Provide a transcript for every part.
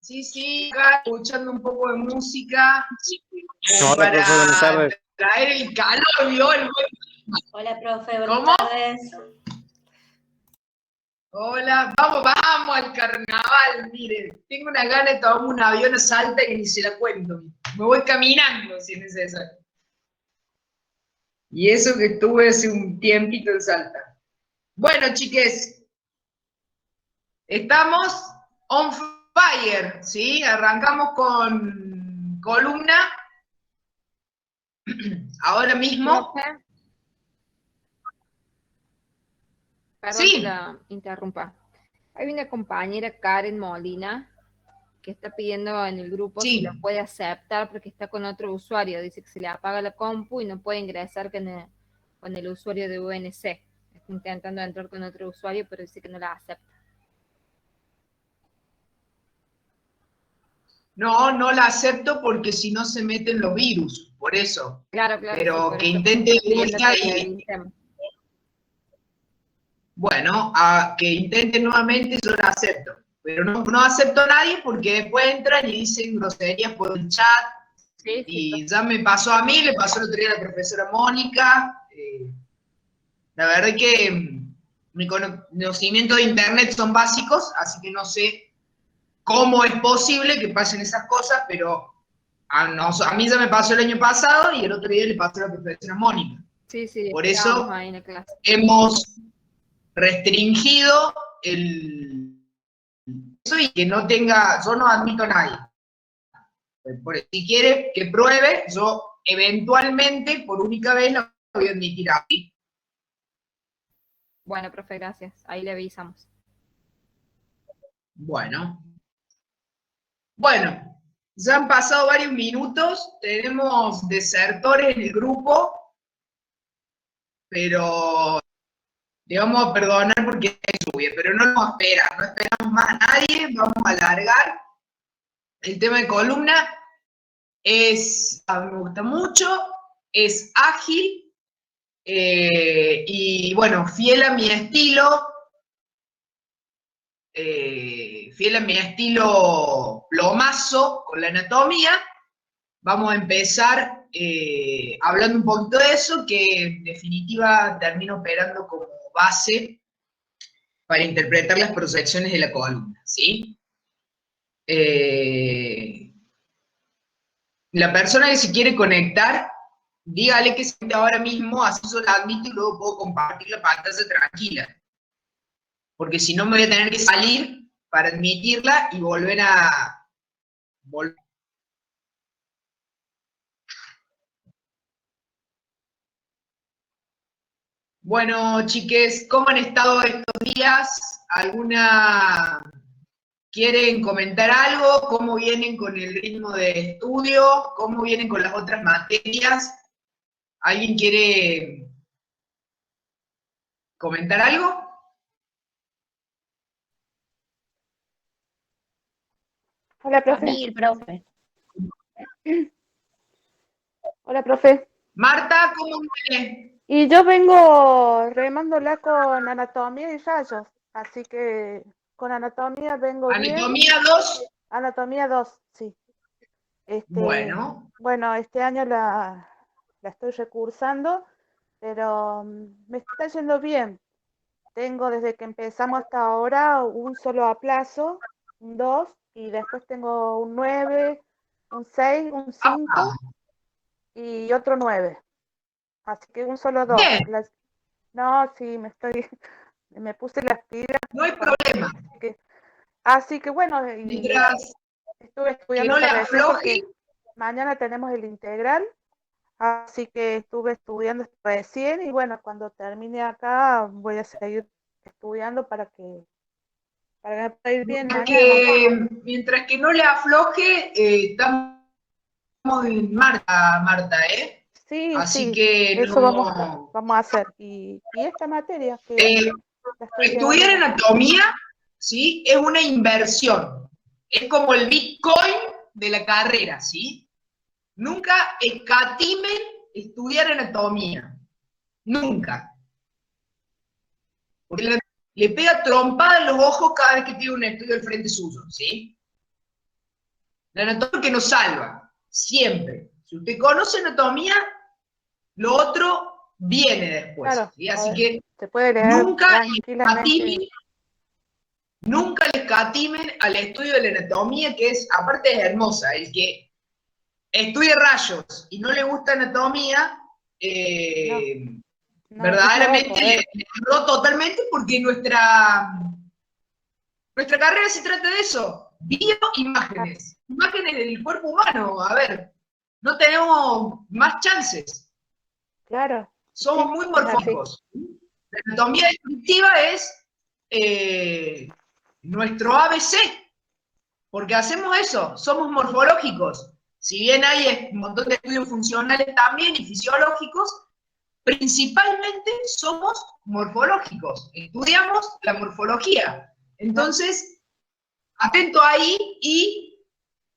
Sí, sí, acá escuchando un poco de música Hola, para profe, buenas tardes. traer el calor, ¿vio? Hola, profe, buenas ¿Cómo? tardes. Hola, vamos al carnaval, mire, tengo una gana de tomar un avión a Salta que ni se la cuento. Me voy caminando si es necesario. Y eso que estuve hace un tiempito en Salta. Bueno, chiques, estamos on fire, ¿sí? Arrancamos con columna. Ahora mismo. Profe, perdón que Sí. la interrumpa. Hay una compañera, Karen Molina, que está pidiendo en el grupo Sí. si lo puede aceptar porque está con otro usuario. Dice que se le apaga la compu y no puede ingresar con el usuario de UNC. Está intentando entrar con otro usuario, pero dice que no la acepta. No, no la acepto porque si no se meten los virus, por eso. Claro, Pero sí, por que eso intente está pidiendo ella que le y, avisemos. bueno, que intente nuevamente, yo la acepto. Pero no acepto a nadie porque después entran y dicen groserías por el chat. Sí, Y ya me pasó a mí, le pasó el otro día a la profesora Mónica. La verdad es que mis conocimientos de internet son básicos, así que no sé cómo es posible que pasen esas cosas, pero a mí ya me pasó el año pasado y el otro día le pasó a la profesora Mónica. Sí, Por estábamos eso ahí en la clase. hemos restringido eso y que no tenga, yo no admito a nadie. Si quiere que pruebe, yo eventualmente, por única vez, la voy a admitir aquí. Bueno, profe, gracias. Ahí le avisamos. Bueno, ya han pasado varios minutos, tenemos desertores en el grupo, pero le vamos a perdonar porque hay lluvia, pero no nos espera, no esperamos más a nadie, vamos a alargar. El tema de columna me gusta mucho, es ágil y bueno, fiel a mi estilo plomazo con la anatomía. Vamos a empezar hablando un poquito de eso, que en definitiva termina operando como base para interpretar las proyecciones de la columna, ¿sí? La persona que se quiere conectar, dígale que se mete ahora mismo, así yo la admito y luego puedo compartir la pantalla tranquila. Porque si no me voy a tener que salir para admitirla y volver a... Bueno, chiques, ¿cómo han estado estos días? ¿Quieren comentar algo? ¿Cómo vienen con el ritmo de estudio? ¿Cómo vienen con las otras materias? ¿Alguien quiere comentar algo? Hola, profe. Mil, profe. Hola, profe. Marta, ¿cómo viene? Y yo vengo remándola con anatomía y rayos, así que con anatomía vengo bien. Anatomía 2. Anatomía 2, sí. Bueno. Bueno, este año la estoy recursando, pero me está yendo bien. Tengo desde que empezamos hasta ahora un solo aplazo, un 2, y después tengo un 9, un 6, un 5 y otro 9. Así que un solo 2. Bien. No, sí, me puse las pilas. No hay problema. Así que bueno, y Mientras estuve que estudiando no le hasta recién afloje. porque mañana tenemos el integral, así que estuve estudiando recién y bueno, cuando termine acá voy a seguir estudiando para que me pueda ir bien mañana. Mientras que no le afloje, estamos en Marta, ¿eh? Sí, Así sí, que eso vamos no... a hacer. Y esta materia que la estoy llevando estudiar anatomía, ¿sí? Es una inversión. Es como el Bitcoin de la carrera, ¿sí? Nunca escatimen estudiar anatomía. Nunca. Porque le pega trompada en los ojos cada vez que tiene un estudio al frente suyo, ¿sí? La anatomía que nos salva, siempre. Si usted conoce anatomía, lo otro viene después. Claro, ¿sí? Así que se puede leer nunca tranquilamente. le escatimen al estudio de la anatomía, que es, aparte es hermosa. El que estudie rayos y no le gusta anatomía, No va a verdaderamente poder. le erró totalmente, porque nuestra carrera se trata de eso, bioimágenes, imágenes del cuerpo humano. A ver, no tenemos más chances, Claro, somos sí, muy es así. morfóticos. La anatomía descriptiva es nuestro ABC, porque hacemos eso, somos morfológicos. Si bien hay un montón de estudios funcionales también y fisiológicos, principalmente somos morfológicos, estudiamos la morfología. Entonces, atento ahí y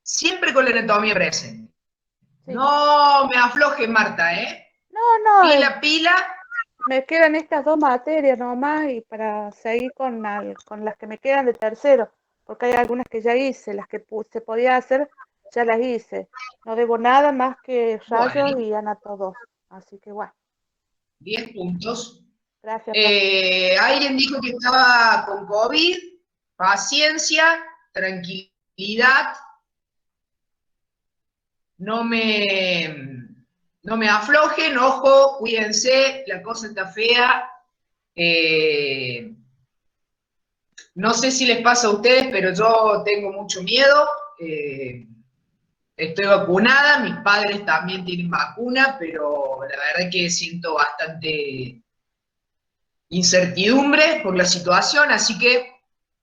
siempre con la anatomía presente. Sí. No me afloje, Marta, ¿eh? No, Pila. me quedan estas 2 materias nomás y para seguir con las que me quedan de tercero, porque hay algunas que ya hice, las que se podía hacer, ya las hice. No debo nada más que rayos Bueno, y anato 2. Así que bueno, 10 puntos. gracias, profe. Alguien dijo que estaba con COVID, paciencia, tranquilidad, no me aflojen, ojo, cuídense, la cosa está fea. No sé si les pasa a ustedes, pero yo tengo mucho miedo. Estoy vacunada, mis padres también tienen vacuna, pero la verdad es que siento bastante incertidumbre por la situación, así que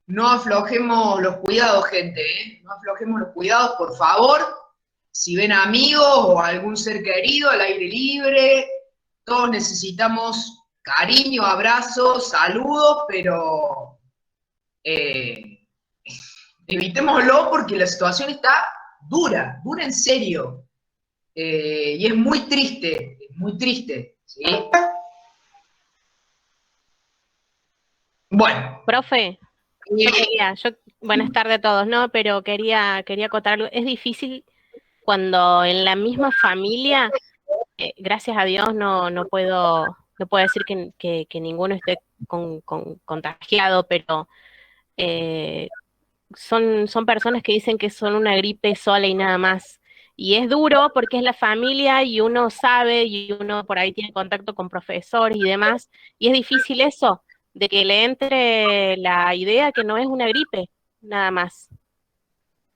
no aflojemos los cuidados, gente, ¿eh? No aflojemos los cuidados, por favor. Si ven amigos o algún ser querido al aire libre, todos necesitamos cariño, abrazos, saludos, pero evitémoslo, porque la situación está dura, dura en serio. Y es muy triste, ¿sí? Bueno. Profe, buenas tardes a todos, ¿no? Pero quería acotar algo. Es difícil cuando en la misma familia, gracias a Dios, no puedo decir que ninguno esté contagiado, pero son personas que dicen que son una gripe sola y nada más. Y es duro porque es la familia y uno sabe y uno por ahí tiene contacto con profesores y demás. Y es difícil eso, de que le entre la idea que no es una gripe, nada más.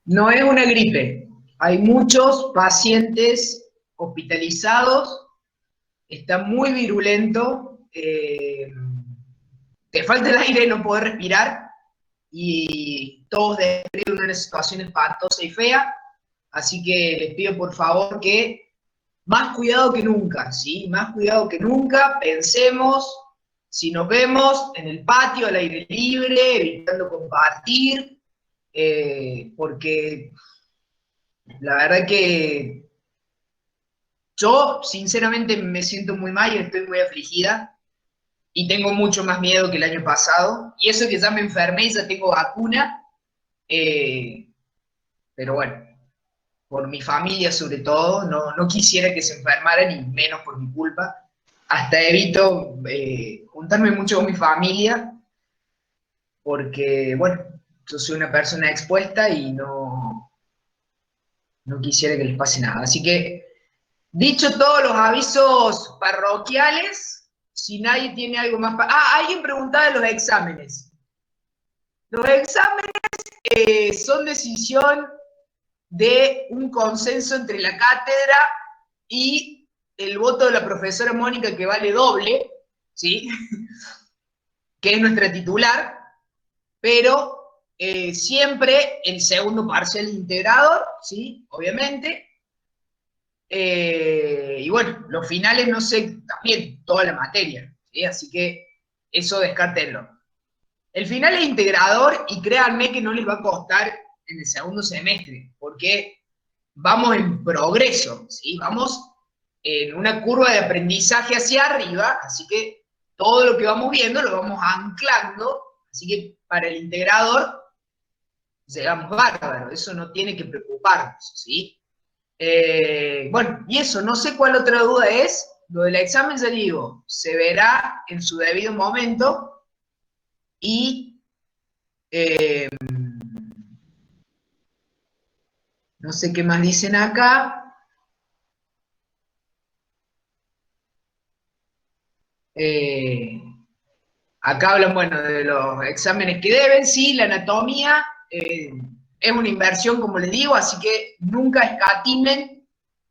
No es una gripe. Hay muchos pacientes hospitalizados, está muy virulento, te falta el aire, no podés respirar, y todos describen una situación espantosa y fea, así que les pido por favor que más cuidado que nunca, ¿sí? Más cuidado que nunca, pensemos, si nos vemos en el patio, al aire libre, evitando compartir, porque la verdad que yo sinceramente me siento muy mal y estoy muy afligida y tengo mucho más miedo que el año pasado. Y eso que ya me enfermé y ya tengo vacuna, pero bueno, por mi familia sobre todo, no quisiera que se enfermaran y menos por mi culpa. Hasta evito juntarme mucho con mi familia porque, bueno, yo soy una persona expuesta y no quisiera que les pase nada. Así que, dicho todos los avisos parroquiales, si nadie tiene algo más para... alguien preguntaba de los exámenes. Los exámenes son decisión de un consenso entre la cátedra y el voto de la profesora Mónica, que vale doble, ¿sí? Que es nuestra titular, pero siempre el segundo parcial integrador, ¿sí? Obviamente. Y bueno, los finales no sé, también toda la materia, ¿sí? Así que eso descártenlo. El final es integrador y créanme que no les va a costar en el segundo semestre, porque vamos en progreso, ¿sí? Vamos en una curva de aprendizaje hacia arriba, así que todo lo que vamos viendo lo vamos anclando, así que para el integrador llegamos bárbaro, eso no tiene que preocuparnos, ¿sí? Bueno, y eso, no sé cuál otra duda es. Lo del examen, ya digo, se verá en su debido momento y no sé qué más dicen acá. Acá hablan, bueno, de los exámenes que deben, sí, la anatomía es una inversión, como les digo, así que nunca escatimen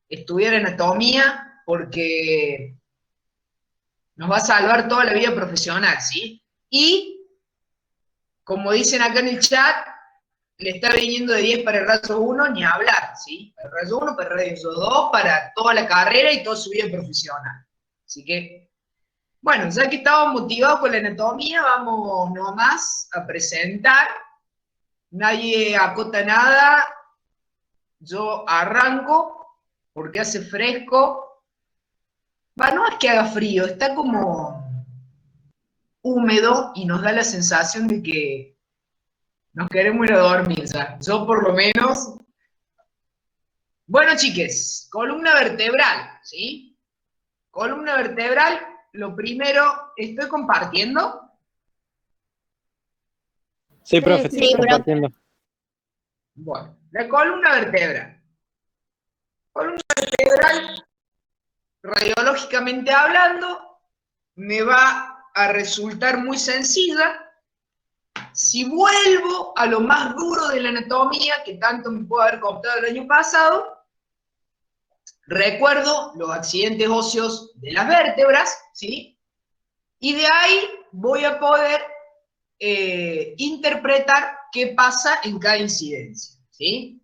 estudiar anatomía porque nos va a salvar toda la vida profesional, ¿sí? Y, como dicen acá en el chat, le está viniendo de 10 para el rayo 1, ni hablar, ¿sí? Para el rayo 1, para el rayo 2, para toda la carrera y toda su vida profesional. Así que, bueno, ya que estamos motivados con la anatomía, vamos nomás a presentar. Nadie acota nada. Yo arranco porque hace fresco. No es que haga frío, está como húmedo y nos da la sensación de que nos queremos ir a dormir ya. Yo por lo menos. Bueno, chiques, columna vertebral, ¿sí? Columna vertebral, lo primero, ¿estoy compartiendo? Sí, profe, Sí, estoy profe. compartiendo. Bueno, la columna vertebral. Columna vertebral, radiológicamente hablando, me va a resultar muy sencilla. Si vuelvo a lo más duro de la anatomía, que tanto me pudo haber costado el año pasado, recuerdo los accidentes óseos de las vértebras, ¿sí? Y de ahí voy a poder interpretar qué pasa en cada incidencia, ¿sí?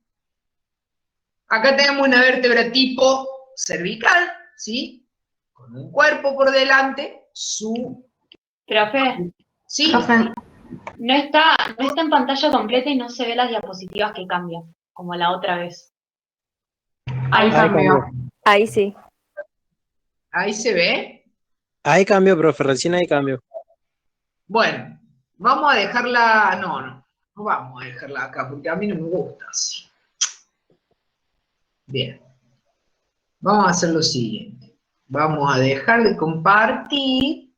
Acá tenemos una vértebra tipo cervical, ¿sí? Con un cuerpo por delante, Profe, Sí, no está en pantalla completa y no se ve las diapositivas que cambian, como la otra vez. Ahí cambió. Ahí sí. ahí se ve. Ahí cambió, profe, recién ahí cambió. Bueno, vamos a dejarla, no vamos a dejarla acá, porque a mí no me gusta así. Bien, vamos a hacer lo siguiente. Vamos a dejar de compartir.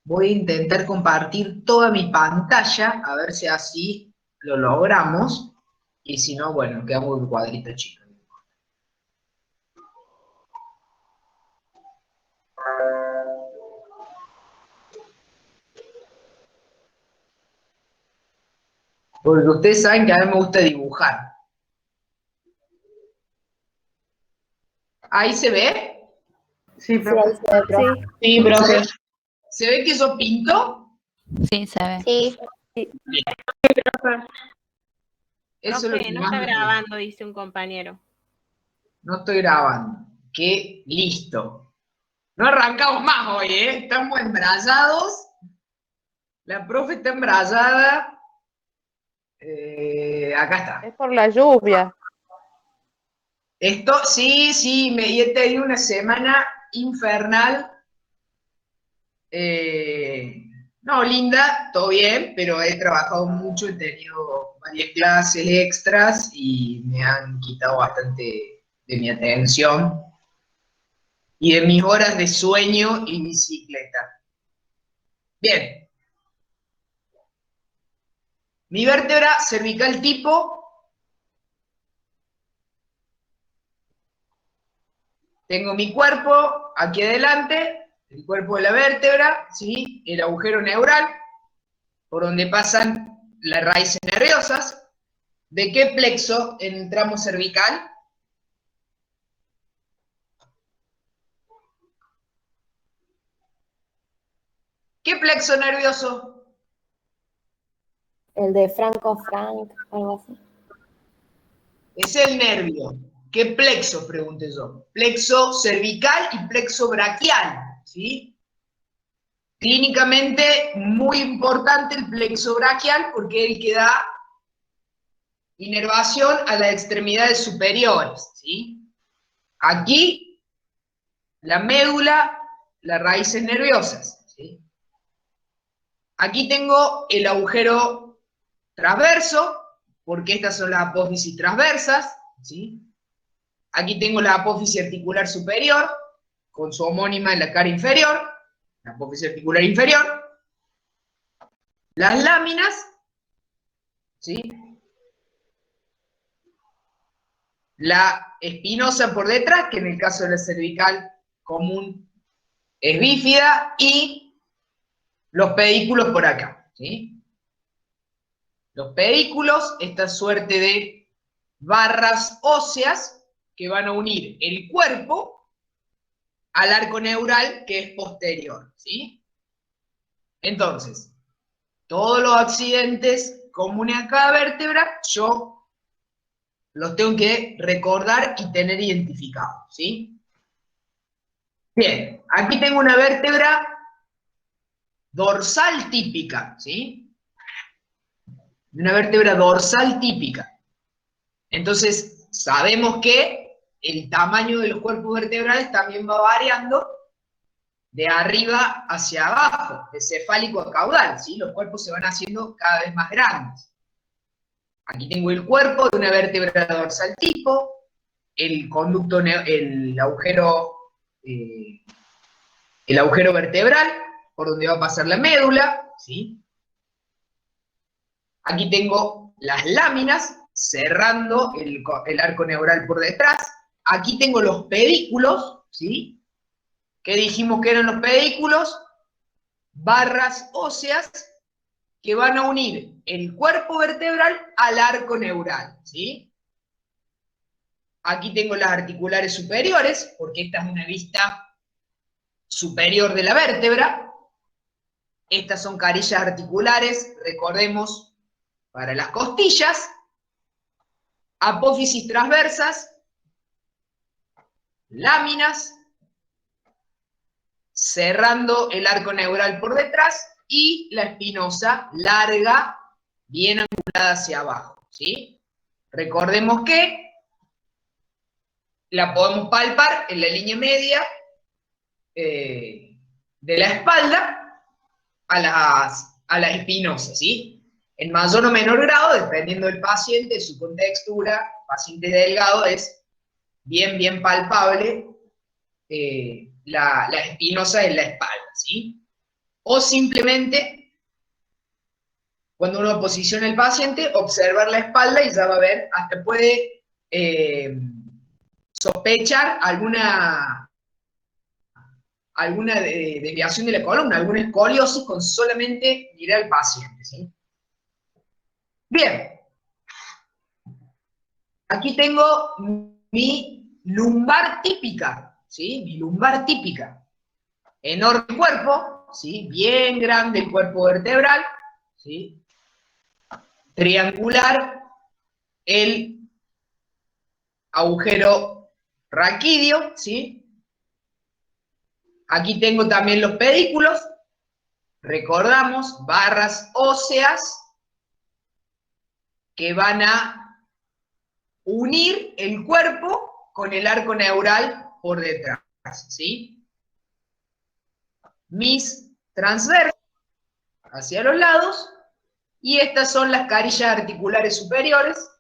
Voy a intentar compartir toda mi pantalla, a ver si así lo logramos. Y si no, bueno, quedamos un cuadrito chico. Porque ustedes saben que a mí me gusta dibujar. ¿Ahí se ve? Sí, profe. Sí, profe. ¿Se ve que yo pinto? Sí, se ve. Sí. Eso es lo Profe, que no más está me gusta. grabando, dice un compañero. No estoy grabando. ¡Qué listo! No arrancamos más hoy, ¿eh? Estamos embrazados. La profe está embarazada. Acá está. Es por la lluvia. Esto, sí, y he tenido una semana infernal. No, linda, todo bien, pero he trabajado mucho, he tenido varias clases extras y me han quitado bastante de mi atención y de mis horas de sueño y bicicleta. Bien. Mi vértebra cervical tipo. Tengo mi cuerpo aquí adelante, el cuerpo de la vértebra, ¿sí? El agujero neural, por donde pasan las raíces nerviosas. ¿De qué plexo en el tramo cervical? ¿Qué plexo nervioso? El de Frank, algo así. Es el nervio. ¿Qué plexo? Pregunté yo. Plexo cervical y plexo braquial, ¿sí? Clínicamente muy importante el plexo braquial porque es el que da inervación a las extremidades superiores, ¿sí? Aquí, la médula, las raíces nerviosas, ¿sí? Aquí tengo el agujero transverso, porque estas son las apófisis transversas, ¿sí? Aquí tengo la apófisis articular superior, con su homónima en la cara inferior, la apófisis articular inferior. Las láminas, ¿sí? La espinosa por detrás, que en el caso de la cervical común es bífida, y los pedículos por acá, ¿sí? Los pedículos, esta suerte de barras óseas que van a unir el cuerpo al arco neural que es posterior, ¿sí? Entonces, todos los accidentes comunes a cada vértebra, yo los tengo que recordar y tener identificados, ¿sí? Bien, aquí tengo una vértebra dorsal típica, ¿sí? Una vértebra dorsal típica. Entonces, sabemos que el tamaño de los cuerpos vertebrales también va variando de arriba hacia abajo, de cefálico a caudal, ¿sí? Los cuerpos se van haciendo cada vez más grandes. Aquí tengo el cuerpo de una vértebra dorsal tipo, el conducto, el agujero vertebral, por donde va a pasar la médula, ¿sí? Aquí tengo las láminas cerrando el arco neural por detrás. Aquí tengo los pedículos, ¿sí? ¿Qué dijimos que eran los pedículos? Barras óseas que van a unir el cuerpo vertebral al arco neural, ¿sí? Aquí tengo las articulares superiores, porque esta es una vista superior de la vértebra. Estas son carillas articulares, recordemos, para las costillas. Apófisis transversas, láminas, cerrando el arco neural por detrás, y la espinosa larga, bien angulada hacia abajo, ¿sí? Recordemos que la podemos palpar en la línea media de la espalda a las espinosas, ¿sí? En mayor o menor grado, dependiendo del paciente, de su contextura, paciente delgado, es bien palpable la espinosa en la espalda, ¿sí? O simplemente, cuando uno posiciona el paciente, observar la espalda y ya va a ver, hasta puede sospechar alguna desviación de la columna, alguna escoliosis con solamente mirar al paciente, ¿sí? Bien. Aquí tengo mi lumbar típica, ¿sí? Mi lumbar típica. Enorme cuerpo, ¿sí? Bien grande el cuerpo vertebral, ¿sí? Triangular el agujero raquídeo, ¿sí? Aquí tengo también los pedículos, recordamos, barras óseas que van a unir el cuerpo con el arco neural por detrás, ¿sí? Mis transversas hacia los lados, y estas son las carillas articulares superiores.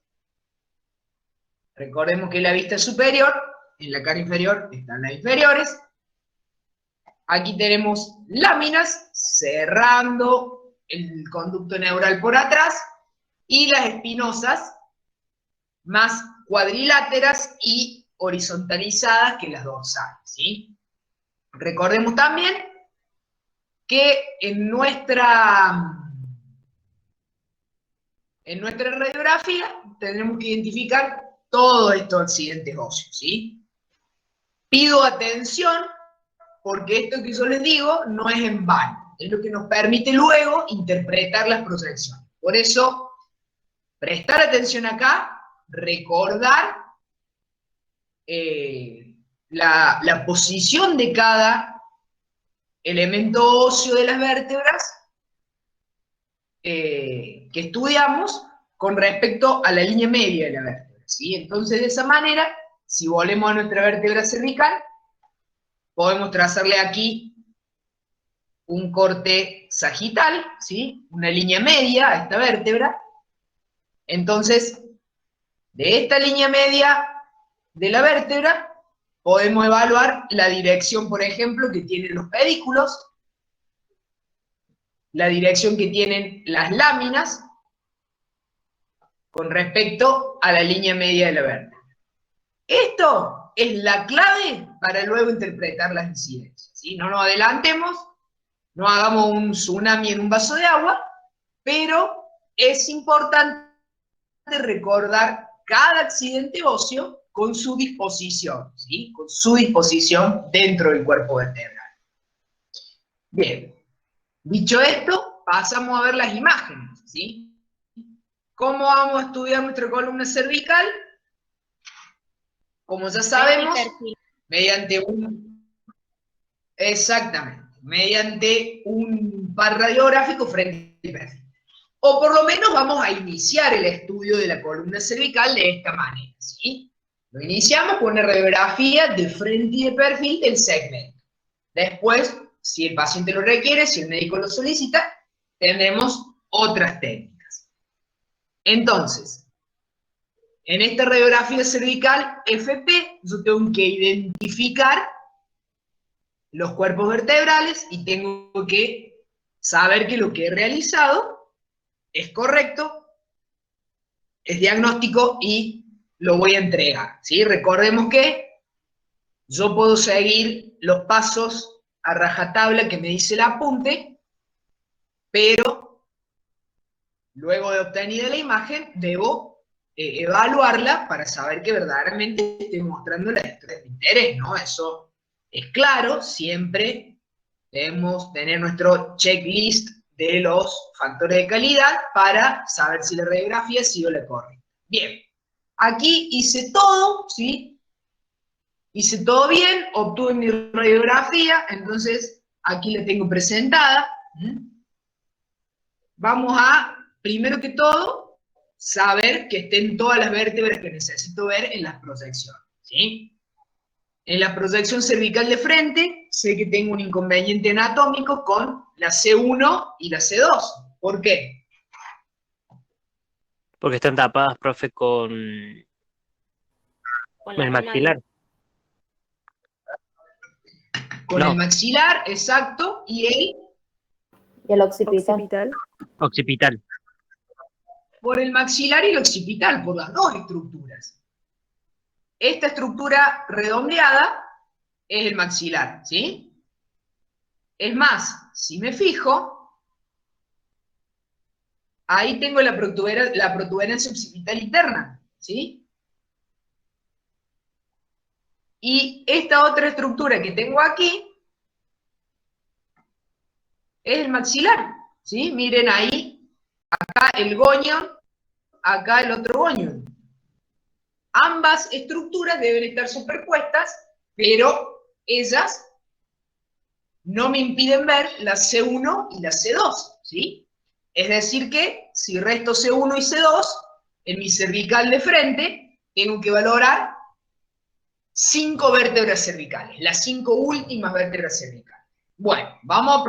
Recordemos que la vista superior, en la cara inferior están las inferiores. Aquí tenemos láminas cerrando el conducto neural por atrás, y las espinosas más cuadriláteras y horizontalizadas que las dorsales, ¿sí? Recordemos también que en nuestra radiografía tenemos que identificar todos estos accidentes óseos, ¿sí? Pido atención, porque esto que yo les digo no es en vano, es lo que nos permite luego interpretar las proyecciones. Por eso, prestar atención acá, recordar la posición de cada elemento óseo de las vértebras que estudiamos con respecto a la línea media de la vértebra, ¿sí? Entonces, de esa manera, si volvemos a nuestra vértebra cervical, podemos trazarle aquí un corte sagital, ¿sí? Una línea media a esta vértebra, Entonces, de esta línea media de la vértebra, podemos evaluar la dirección, por ejemplo, que tienen los pedículos, la dirección que tienen las láminas, con respecto a la línea media de la vértebra. Esto es la clave para luego interpretar las incidencias, ¿sí? No nos adelantemos, no hagamos un tsunami en un vaso de agua, pero es importante recordar cada accidente óseo con su disposición, ¿sí? Con su disposición dentro del cuerpo vertebral. Bien, dicho esto, pasamos a ver las imágenes, ¿sí? ¿Cómo vamos a estudiar nuestra columna cervical? Como ya sabemos, mediante mediante un par radiográfico frente y perfil. O por lo menos vamos a iniciar el estudio de la columna cervical de esta manera, ¿sí? Lo iniciamos con una radiografía de frente y de perfil del segmento. Después, si el paciente lo requiere, si el médico lo solicita, tendremos otras técnicas. Entonces, en esta radiografía cervical FP, yo tengo que identificar los cuerpos vertebrales y tengo que saber que lo que he realizado es correcto, es diagnóstico y lo voy a entregar, ¿sí? Recordemos que yo puedo seguir los pasos a rajatabla que me dice el apunte, pero luego de obtenida la imagen debo evaluarla para saber que verdaderamente estoy mostrando las historias de interés, ¿no? Eso es claro, siempre debemos tener nuestro checklist de los factores de calidad para saber si la radiografía ha sido la correcta. Bien, aquí hice todo, ¿sí? Hice todo bien, obtuve mi radiografía, entonces aquí la tengo presentada. Vamos a, primero que todo, saber que estén todas las vértebras que necesito ver en las proyecciones, ¿sí? En la proyección cervical de frente, sé que tengo un inconveniente anatómico con la C1 y la C2. ¿Por qué? Porque están tapadas, profe, con la el maxilar. Con el maxilar, exacto, y el occipital. Occipital. Por el maxilar y el occipital, por las dos estructuras. Esta estructura redondeada es el maxilar, ¿sí? Es más, si me fijo, ahí tengo la protuberancia occipital interna, ¿sí? Y esta otra estructura que tengo aquí es el maxilar, ¿sí? Miren ahí, acá el gonion, acá el otro gonion. Ambas estructuras deben estar superpuestas, pero ellas no me impiden ver la C1 y la C2, ¿sí? Es decir que, si resto C1 y C2, en mi cervical de frente, tengo que valorar 5 vértebras cervicales, las 5 últimas vértebras cervicales. Bueno, vamos a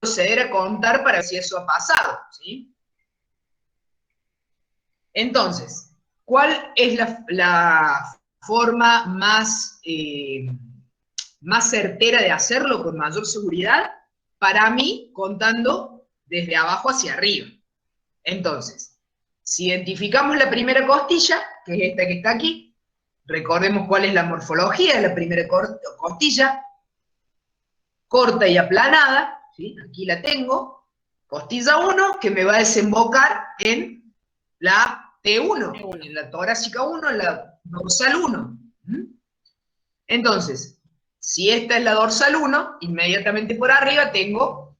proceder a contar para ver si eso ha pasado, ¿sí? Entonces, ¿cuál es la forma más certera de hacerlo con mayor seguridad? Para mí, contando desde abajo hacia arriba. Entonces, si identificamos la primera costilla, que es esta que está aquí, recordemos cuál es la morfología de la primera costilla, corta y aplanada, ¿sí? Aquí la tengo, costilla 1, que me va a desembocar en la T1, en la torácica 1, en la dorsal 1. Entonces, si esta es la dorsal 1, inmediatamente por arriba tengo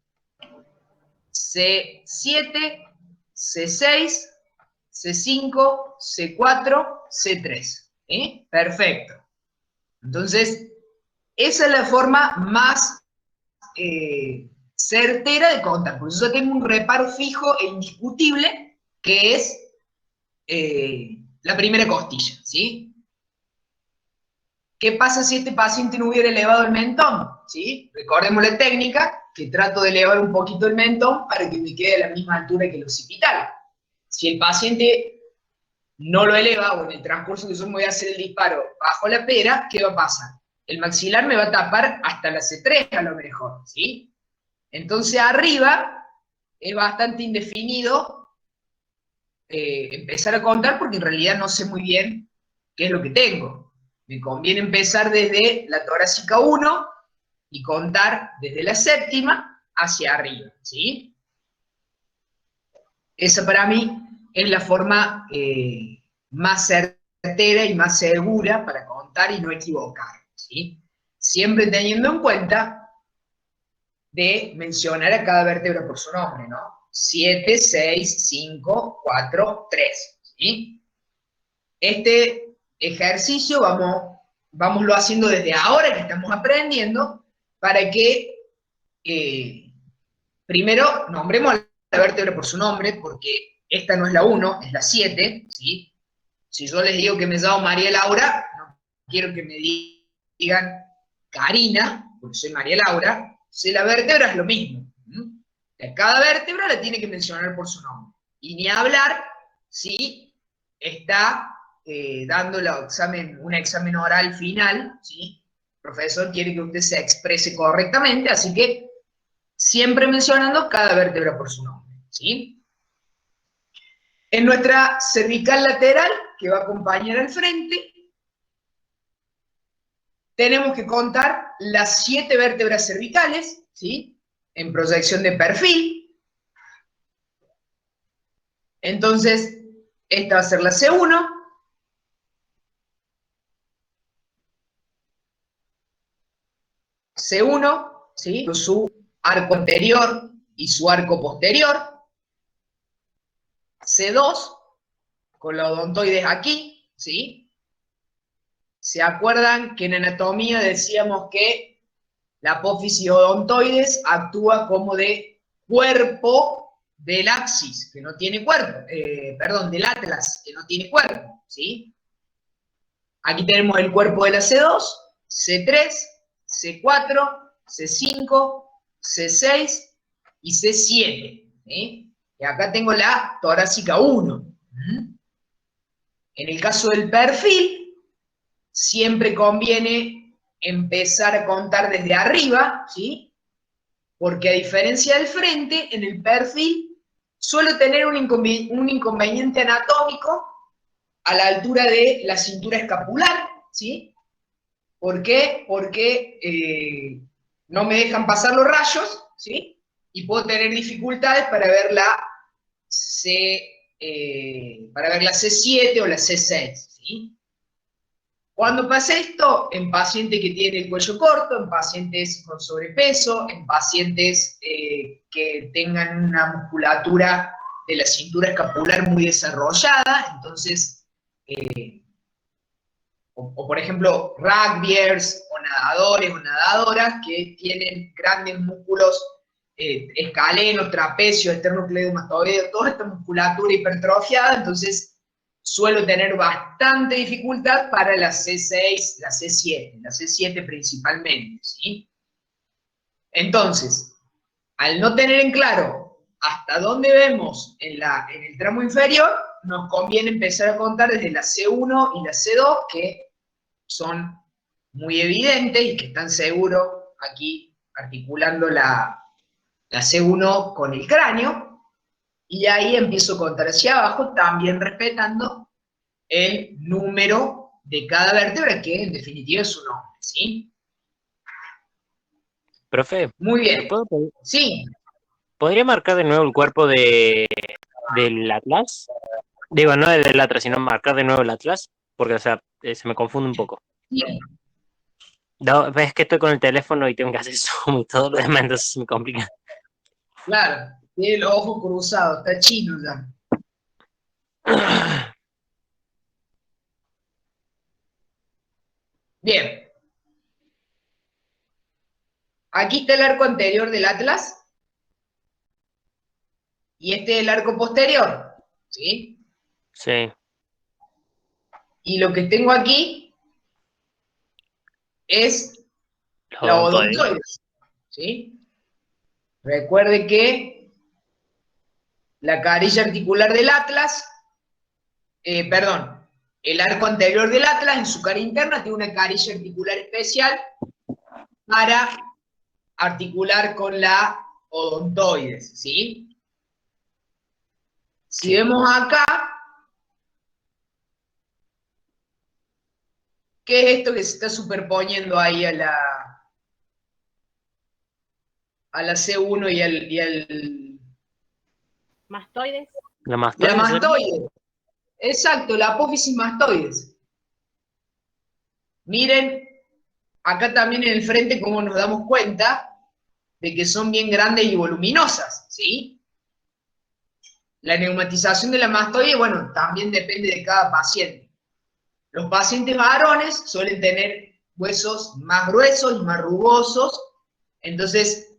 C7, C6, C5, C4, C3. ¿Sí? Perfecto. Entonces, esa es la forma más certera de contar, porque yo tengo un reparo fijo e indiscutible, que es la primera costilla, ¿sí? ¿Qué pasa si este paciente no hubiera elevado el mentón? ¿Sí? Recordemos la técnica, que trato de elevar un poquito el mentón para que me quede a la misma altura que el occipital. Si el paciente no lo eleva, o en el transcurso que yo me voy a hacer el disparo bajo la pera, ¿qué va a pasar? El maxilar me va a tapar hasta la C3 a lo mejor, ¿sí? Entonces arriba es bastante indefinido empezar a contar porque en realidad no sé muy bien qué es lo que tengo. Me conviene empezar desde la torácica 1 y contar desde la séptima hacia arriba, ¿sí? Esa para mí es la forma más certera y más segura para contar y no equivocar, ¿sí? Siempre teniendo en cuenta de mencionar a cada vértebra por su nombre, ¿no? 7, 6, 5, 4, 3, ¿sí? Este ejercicio vámoslo haciendo desde ahora que estamos aprendiendo para que primero nombremos a la vértebra por su nombre, porque esta no es la 1, es la 7, ¿sí? Si yo les digo que me llamo María Laura, no quiero que me digan Karina, porque soy María Laura, si la vértebra es lo mismo. Cada vértebra la tiene que mencionar por su nombre. Y ni hablar si está dando un examen oral final, ¿sí? El profesor quiere que usted se exprese correctamente, así que siempre mencionando cada vértebra por su nombre, ¿sí? En nuestra cervical lateral, que va a acompañar al frente, tenemos que contar las 7 vértebras cervicales, ¿sí? En proyección de perfil. Entonces, esta va a ser la C1. C1, ¿sí? Su arco anterior y su arco posterior. C2, con los odontoides aquí, ¿sí? ¿Se acuerdan que en anatomía decíamos que la apófisis odontoides actúa como de cuerpo del axis, que no tiene cuerpo, perdón, del atlas, que no tiene cuerpo, ¿sí? Aquí tenemos el cuerpo de la C2, C3, C4, C5, C6 y C7, ¿sí? Y acá tengo la torácica 1. En el caso del perfil, siempre conviene empezar a contar desde arriba, ¿sí? Porque a diferencia del frente, en el perfil suelo tener un inconveniente anatómico a la altura de la cintura escapular, ¿sí? ¿Por qué? Porque no me dejan pasar los rayos, ¿sí? Y puedo tener dificultades para ver la C7 o la C6, ¿sí? Cuando pasa esto, en pacientes que tienen el cuello corto, en pacientes con sobrepeso, en pacientes que tengan una musculatura de la cintura escapular muy desarrollada, entonces, o por ejemplo, rugbyers o nadadores o nadadoras que tienen grandes músculos escalenos, trapecios, esternocleidomatoideo, toda esta musculatura hipertrofiada, entonces suelo tener bastante dificultad para la C6, la C7 principalmente, ¿sí? Entonces, al no tener en claro hasta dónde vemos en el tramo inferior, nos conviene empezar a contar desde la C1 y la C2, que son muy evidentes y que están seguros aquí articulando la C1 con el cráneo, y ahí empiezo a contar hacia abajo, también respetando el número de cada vértebra, que en definitiva es su nombre, ¿sí? Profe, Muy ¿me bien. puedo pedir- Sí, ¿podría marcar de nuevo el cuerpo del Atlas? Digo, no del Atlas, sino marcar de nuevo el Atlas, porque, o sea, se me confunde un poco. sí, No, ves que estoy con el teléfono y tengo que hacer zoom y todo lo demás, entonces se me complica. claro. Tiene los ojos cruzados, está chino ya. Bien. Aquí está el arco anterior del Atlas. Y este es el arco posterior, ¿sí? Sí. Y lo que tengo aquí es Los la odontoides. odontoides, ¿sí? Recuerde que la carilla articular del Atlas perdón, el arco anterior del atlas en su cara interna tiene una carilla articular especial para articular con la odontoides, ¿sí? Si vemos acá, ¿qué es esto que se está superponiendo ahí a la C1 y al Mastoides. La la mastoide. mastoide? Exacto, la apófisis mastoides. Miren, acá también en el frente cómo nos damos cuenta de que son bien grandes y voluminosas, ¿sí? La neumatización de la mastoide, bueno, también depende de cada paciente. Los pacientes varones suelen tener huesos más gruesos y más rugosos, entonces,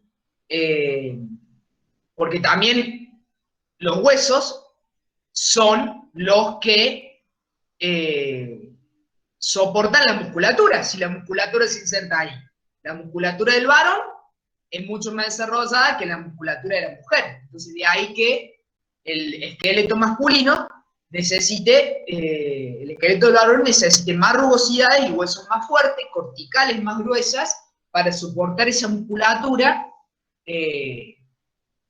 porque también los huesos son los que soportan la musculatura, si la musculatura se inserta ahí. La musculatura del varón es mucho más desarrollada que la musculatura de la mujer. Entonces, de ahí que el esqueleto masculino necesite, el esqueleto del varón necesite más rugosidades y huesos más fuertes, corticales más gruesas, para soportar esa musculatura que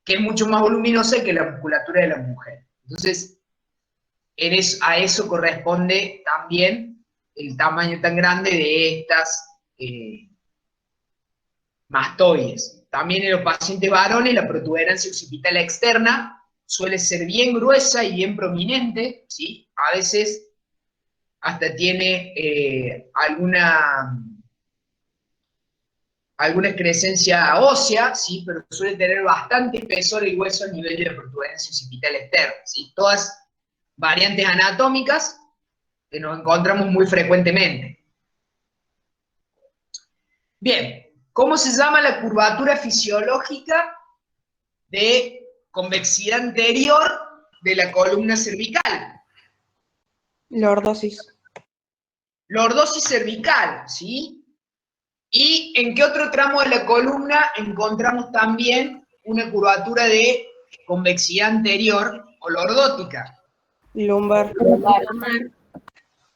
es mucho más voluminosa que la musculatura de la mujer. Entonces, a eso corresponde también el tamaño tan grande de estas mastoides. También en los pacientes varones la protuberancia occipital externa suele ser bien gruesa y bien prominente, ¿sí? A veces hasta tiene alguna excrescencia ósea, ¿sí? Pero suele tener bastante espesor el hueso a nivel de la protuberancia occipital externa, ¿sí? Todas variantes anatómicas que nos encontramos muy frecuentemente. Bien, ¿cómo se llama la curvatura fisiológica de convexidad anterior de la columna cervical? Lordosis. Lordosis cervical, ¿sí? ¿Y en qué otro tramo de la columna encontramos también una curvatura de convexidad anterior o lordótica? Lumbar.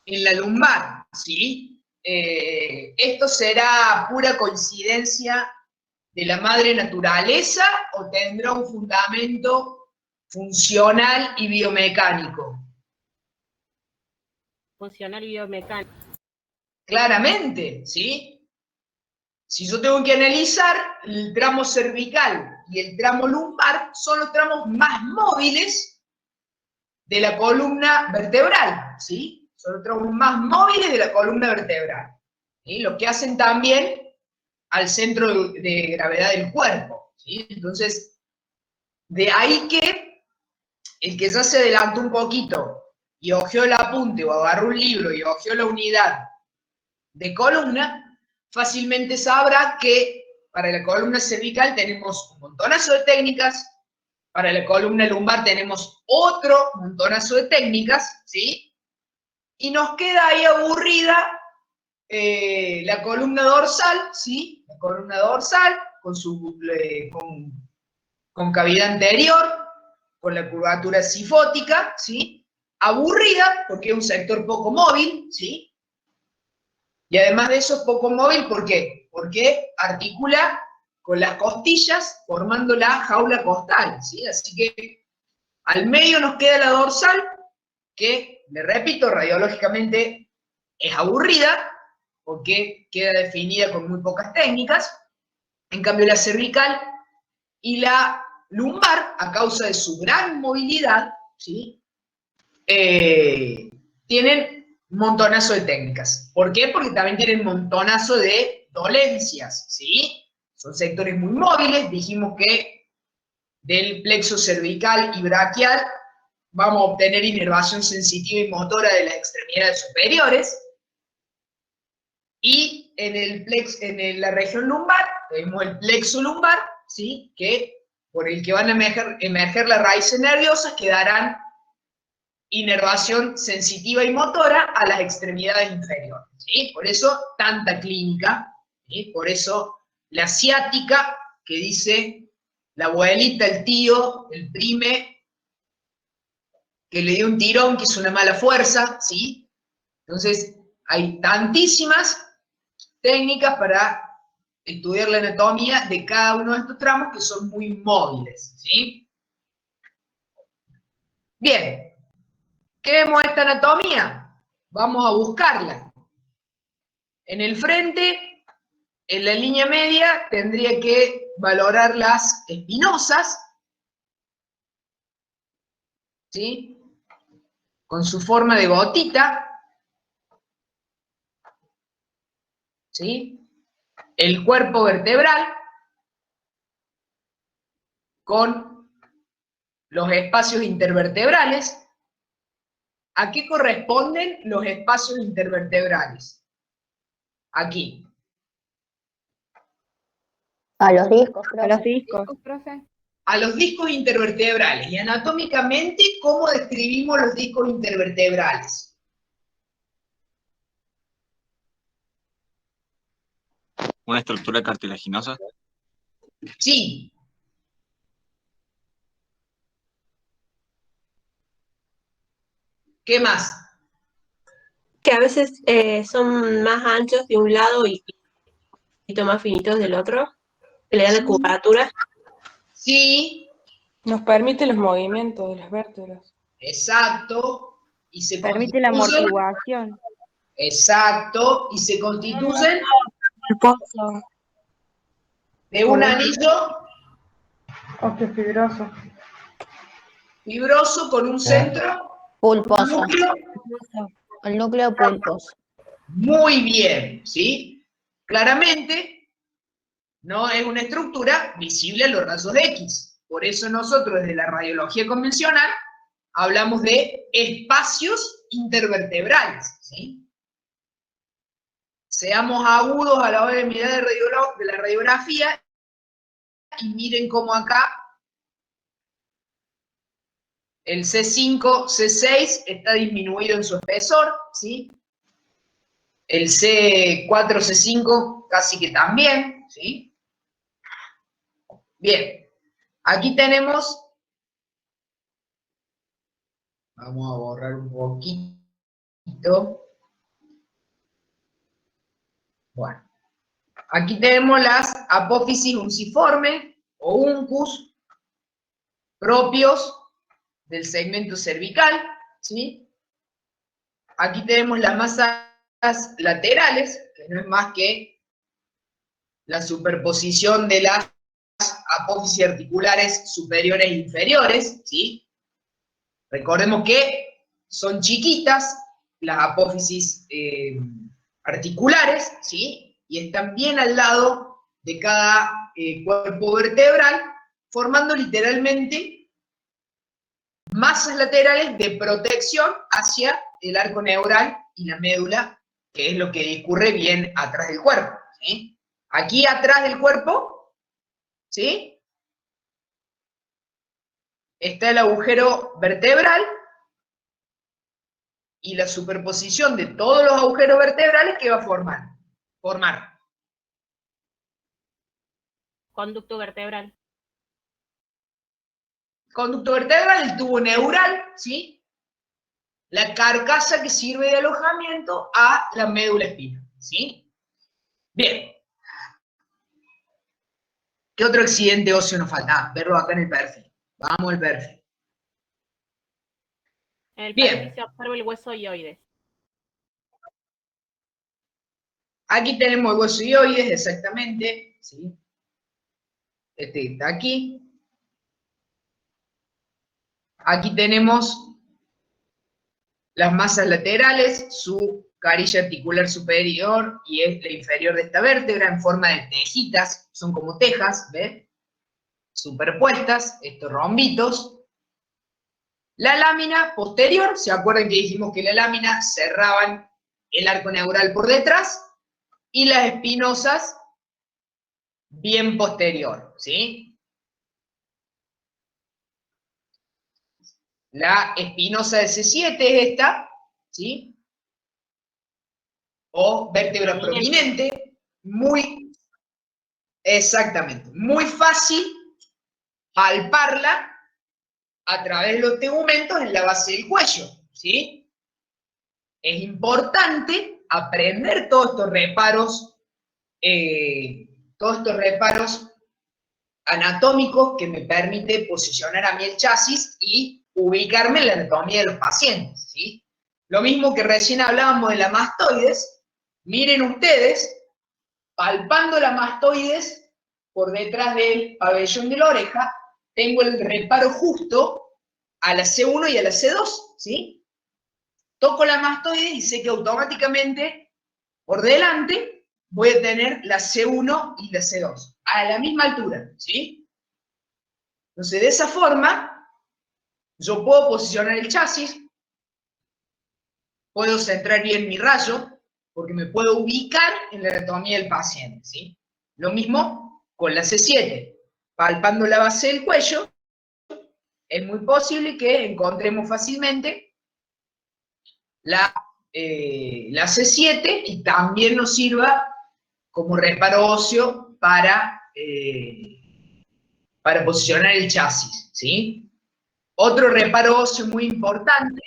En la lumbar, ¿sí? ¿Esto será pura coincidencia de la madre naturaleza o tendrá un fundamento funcional y biomecánico? Funcional y biomecánico. Claramente, ¿sí? Si yo tengo que analizar el tramo cervical y el tramo lumbar, son los tramos más móviles de la columna vertebral, ¿sí? Son los tramos más móviles de la columna vertebral, ¿sí? Lo que hacen también al centro de gravedad del cuerpo, ¿sí? Entonces, de ahí que el que ya se adelantó un poquito y hojeó el apunte o agarró un libro y hojeó la unidad de columna, fácilmente sabrá que para la columna cervical tenemos un montonazo de técnicas, para la columna lumbar tenemos otro montonazo de técnicas, ¿sí? Y nos queda ahí aburrida la columna dorsal, ¿sí? La columna dorsal con cavidad anterior, con la curvatura sifótica, ¿sí? Aburrida porque es un sector poco móvil, ¿sí? Y además de eso es poco móvil, ¿por qué? Porque articula con las costillas formando la jaula costal, ¿sí? Así que al medio nos queda la dorsal, que, le repito, radiológicamente es aburrida, porque queda definida con muy pocas técnicas. En cambio, la cervical y la lumbar, a causa de su gran movilidad, ¿sí? Tienen un montonazo de técnicas. ¿Por qué? Porque también tienen un montonazo de dolencias, ¿sí? Son sectores muy móviles, dijimos que del plexo cervical y braquial vamos a obtener inervación sensitiva y motora de las extremidades superiores, y en la región lumbar tenemos el plexo lumbar, ¿sí? Por el que van a emerger las raíces nerviosas que darán inervación sensitiva y motora a las extremidades inferiores, ¿sí? Por eso tanta clínica, ¿sí? Por eso la ciática, que dice la abuelita, el tío, el prime, que le dio un tirón, que es una mala fuerza, ¿sí? Entonces, hay tantísimas técnicas para estudiar la anatomía de cada uno de estos tramos que son muy móviles, ¿sí? Bien, ¿queremos esta anatomía? Vamos a buscarla. En el frente, en la línea media, tendría que valorar las espinosas, ¿sí? Con su forma de gotita, ¿sí? El cuerpo vertebral, con los espacios intervertebrales. ¿A qué corresponden los espacios intervertebrales? Aquí. A los discos, A los profe. discos. Profe. A los discos intervertebrales. Y anatómicamente, ¿cómo describimos los discos intervertebrales? Una estructura cartilaginosa. Sí. ¿Qué más? Que a veces son más anchos de un lado y un poquito más finitos del otro, que le dan la curvatura. Sí, Nos permite los movimientos de las vértebras. exacto. Y se Permite la constituyen. amortiguación. Exacto. Y se constituyen Pulposo. de un anillo Osteofibroso. fibroso con un centro, un Pulposo. núcleo. El núcleo pulposo. Muy bien, ¿sí? Claramente no es una estructura visible a los rayos X. Por eso nosotros desde la radiología convencional hablamos de espacios intervertebrales, ¿sí? Seamos agudos a la hora de mirar de la radiografía y miren cómo acá el C5, C6 está disminuido en su espesor, ¿sí? El C4, C5 casi que también, ¿sí? Bien, aquí tenemos, vamos a borrar un poquito. Bueno, aquí tenemos las apófisis unciformes o uncus propios del segmento cervical, ¿sí? Aquí tenemos las masas laterales, que no es más que la superposición de las apófisis articulares superiores e inferiores, ¿sí? Recordemos que son chiquitas las apófisis articulares, ¿sí? Y están bien al lado de cada cuerpo vertebral, formando literalmente masas laterales de protección hacia el arco neural y la médula, que es lo que discurre bien atrás del cuerpo, ¿sí? Aquí atrás del cuerpo, ¿sí? Está el agujero vertebral y la superposición de todos los agujeros vertebrales que va a formar. Conducto vertebral. Conducto vertebral, el tubo neural, ¿sí? La carcasa que sirve de alojamiento a la médula espina, ¿sí? Bien. ¿Qué otro accidente óseo nos falta? Verlo acá en el perfil. Vamos al perfil. En el Bien. perfil se observa el hueso hioides. Aquí tenemos el hueso hioides, exactamente, ¿sí? Este está aquí. Aquí tenemos las masas laterales, su carilla articular superior y la inferior de esta vértebra en forma de tejitas, son como tejas, ¿ves? Superpuestas, estos rombitos. La lámina posterior, ¿se acuerdan que dijimos que la lámina cerraban el arco neural por detrás? Y las espinosas bien posterior, ¿sí? La espinosa de C7 es esta, ¿sí? O vértebra prominente, exactamente, muy fácil palparla a través de los tegumentos en la base del cuello, ¿sí? Es importante aprender todos estos reparos anatómicos que me permite posicionar a mí el chasis y ubicarme en la anatomía de los pacientes, ¿sí? Lo mismo que recién hablábamos de la mastoides, miren ustedes, palpando la mastoides por detrás del pabellón de la oreja, tengo el reparo justo a la C1 y a la C2, ¿sí? Toco la mastoides y sé que automáticamente por delante voy a tener la C1 y la C2, a la misma altura, ¿sí? Entonces, de esa forma, yo puedo posicionar el chasis, puedo centrar bien mi rayo, porque me puedo ubicar en la anatomía del paciente, ¿sí? Lo mismo con la C7. Palpando la base del cuello, es muy posible que encontremos fácilmente la C7 y también nos sirva como reparo óseo para posicionar el chasis, ¿sí? Otro reparo óseo muy importante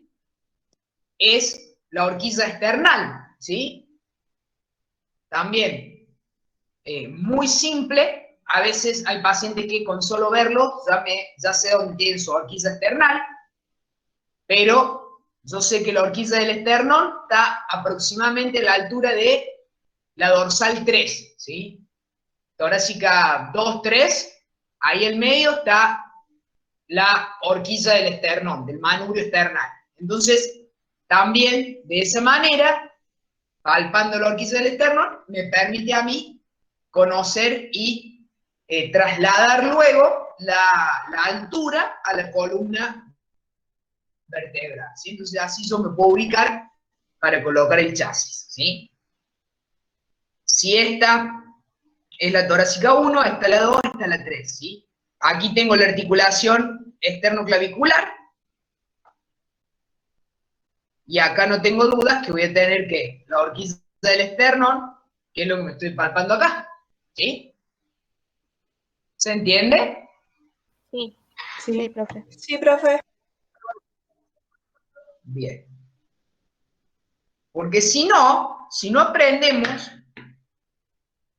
es la horquilla esternal, ¿sí? También, muy simple, a veces hay pacientes que con solo verlo ya sé dónde tienen su horquilla esternal, pero yo sé que la horquilla del esternón está aproximadamente a la altura de la dorsal 3, ¿sí? Torácica 2, 3, ahí en medio está la horquilla del esternón, del manubrio esternal. Entonces, también de esa manera, palpando la horquilla del esternón, me permite a mí conocer y trasladar luego la altura a la columna vertebral, ¿sí? Entonces, así yo me puedo ubicar para colocar el chasis, ¿sí? Si esta es la torácica 1, esta la 2, esta la 3, ¿sí? Aquí tengo la articulación esternoclavicular. Y acá no tengo dudas que voy a tener que la horquilla del esternón, que es lo que me estoy palpando acá, ¿sí? ¿Se entiende? Sí. Sí, profe. Sí, profe. Bien. Porque si no aprendemos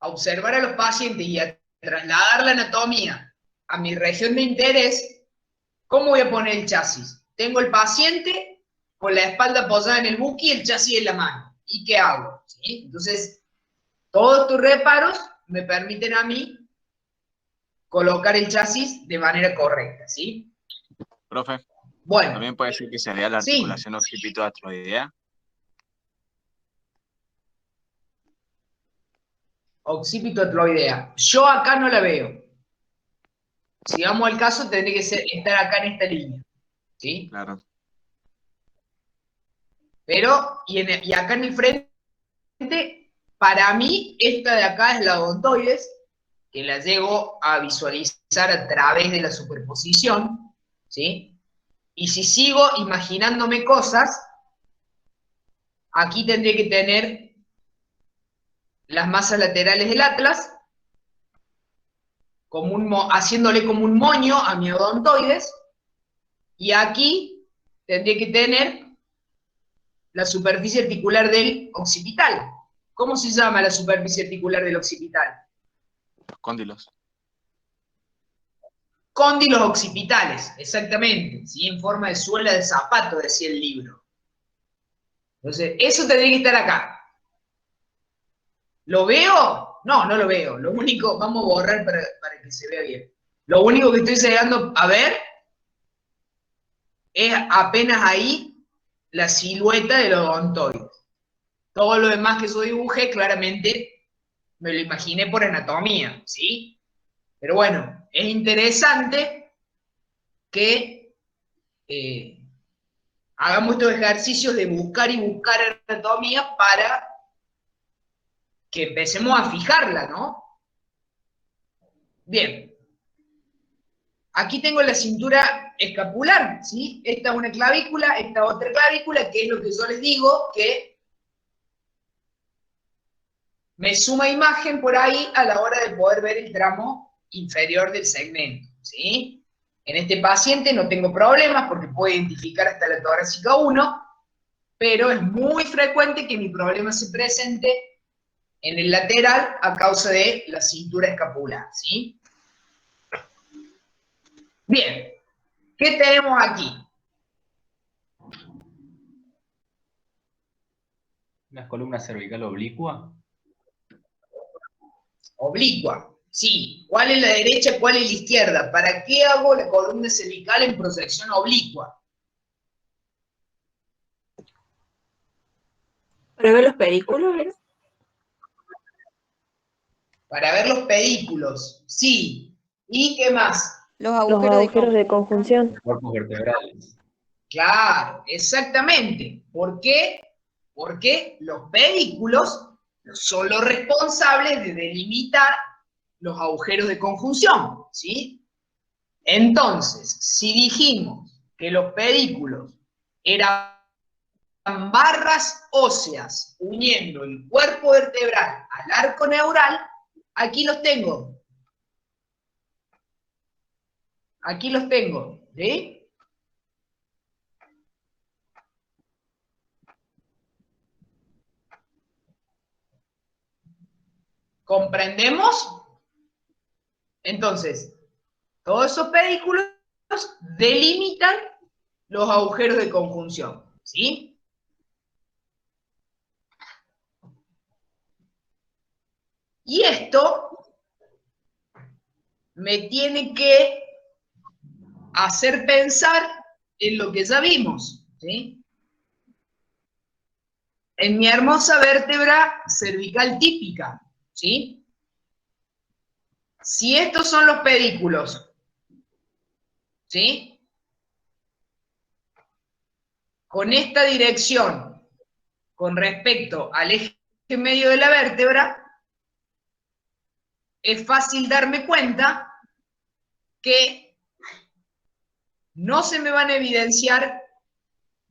a observar a los pacientes y a trasladar la anatomía a mi región de interés, ¿cómo voy a poner el chasis? Tengo el paciente con la espalda apoyada en el buque y el chasis en la mano. ¿Y qué hago? ¿Sí? Entonces, todos estos reparos me permiten a mí colocar el chasis de manera correcta, ¿sí? Profe, Bueno, también puede ser que se vea la sí. articulación occipito-atroidea. Occipito-atloidea. Yo acá no la veo. Si vamos al caso, tendría que estar acá en esta línea, ¿sí? Claro. Pero, y acá en el frente, para mí, esta de acá es la odontoides, que la llego a visualizar a través de la superposición, ¿sí? Y si sigo imaginándome cosas, aquí tendré que tener las masas laterales del atlas, haciéndole como un moño a mi odontoides, y aquí tendré que tener la superficie articular del occipital. ¿Cómo se llama la superficie articular del occipital? Los cóndilos. Cóndilos occipitales, exactamente, ¿sí? En forma de suela de zapato, decía el libro. Entonces, eso tendría que estar acá. ¿Lo veo? No, no lo veo. Lo único, vamos a borrar para que se vea bien. Lo único que estoy llegando a ver es apenas ahí la silueta del odontoide. Todo lo demás que yo dibujé, claramente me lo imaginé por anatomía, ¿sí? Pero bueno, es interesante que hagamos estos ejercicios de buscar y buscar anatomía para que empecemos a fijarla, ¿no? Bien. Aquí tengo la cintura escapular, ¿sí? Esta es una clavícula, esta otra clavícula, que es lo que yo les digo, que me suma imagen por ahí a la hora de poder ver el tramo inferior del segmento, ¿sí? En este paciente no tengo problemas porque puedo identificar hasta la torácica 1, pero es muy frecuente que mi problema se presente en el lateral a causa de la cintura escapular, ¿sí? Bien, ¿qué tenemos aquí? ¿Una columna cervical oblicua? Oblicua, sí. ¿Cuál es la derecha, cuál es la izquierda? ¿Para qué hago la columna cervical en proyección oblicua? Para ver los pedículos, ¿verdad? Para ver los pedículos, sí. ¿Y qué más? Los Los agujeros de agujeros de conjunción. conjunción. Cuerpos vertebrales. Claro, exactamente. ¿Por qué? Porque los pedículos son los responsables de delimitar los agujeros de conjunción, ¿sí? Entonces, si dijimos que los pedículos eran barras óseas uniendo el cuerpo vertebral al arco neural, aquí los tengo. Aquí los tengo, ¿sí? ¿Comprendemos? Entonces, todos esos pedículos delimitan los agujeros de conjunción, ¿sí? Y esto me tiene que hacer pensar en lo que ya vimos, ¿sí? En mi hermosa vértebra cervical típica, ¿sí? Si estos son los pedículos, ¿sí? Con esta dirección, con respecto al eje medio de la vértebra, es fácil darme cuenta que no se me van a evidenciar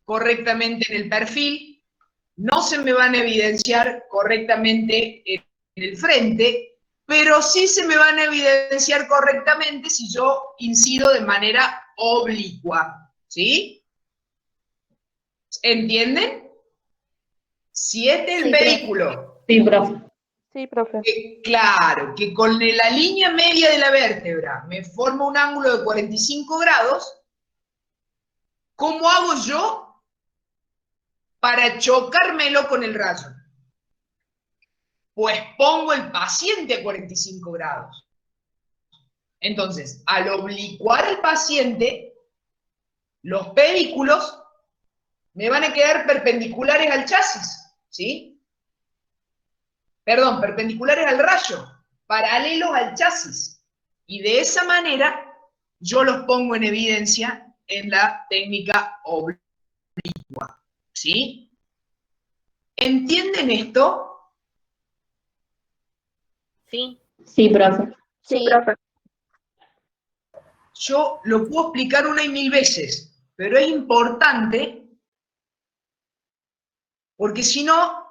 correctamente en el perfil, no se me van a evidenciar correctamente en el frente, pero sí se me van a evidenciar correctamente si yo incido de manera oblicua, ¿sí? ¿Entienden? Si este es el pedículo, Sí, profe. Sí, profe. claro, que con la línea media de la vértebra me forma un ángulo de 45 grados, ¿cómo hago yo para chocármelo con el rayo? Pues pongo el paciente a 45 grados. Entonces, al oblicuar el paciente, los pedículos me van a quedar perpendiculares al chasis, ¿sí? Perdón, perpendiculares al rayo, paralelos al chasis. Y de esa manera, yo los pongo en evidencia en la técnica oblicua, ¿sí? ¿Entienden esto? Sí. Sí, profe. Sí, profe. Yo lo puedo explicar una y mil veces, pero es importante porque si no,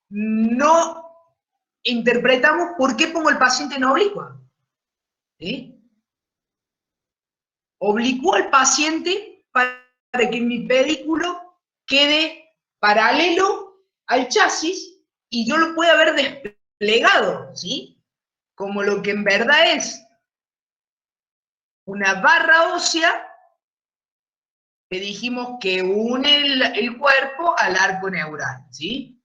no interpretamos por qué pongo el paciente en oblicua. ¿Sí? Oblicúo al paciente para que mi pedículo quede paralelo al chasis y yo lo pueda ver desplegado, ¿sí? Como lo que en verdad es una barra ósea que dijimos que une el cuerpo al arco neural, ¿sí?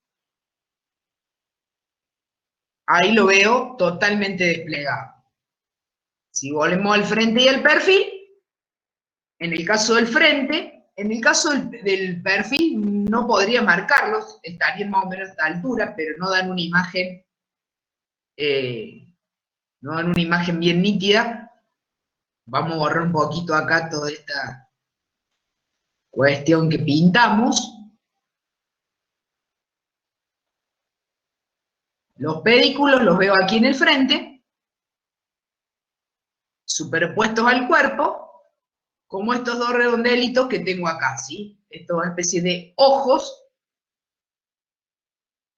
Ahí lo veo totalmente desplegado. Si volvemos al frente y al perfil, en el caso del frente, en el caso del perfil no podría marcarlos, estarían más o menos a esta altura, pero no dan una imagen, bien nítida. Vamos a borrar un poquito acá toda esta cuestión que pintamos. Los pedículos los veo aquí en el frente, superpuestos al cuerpo, como estos dos redondelitos que tengo acá, ¿sí? Esto es una especie de ojos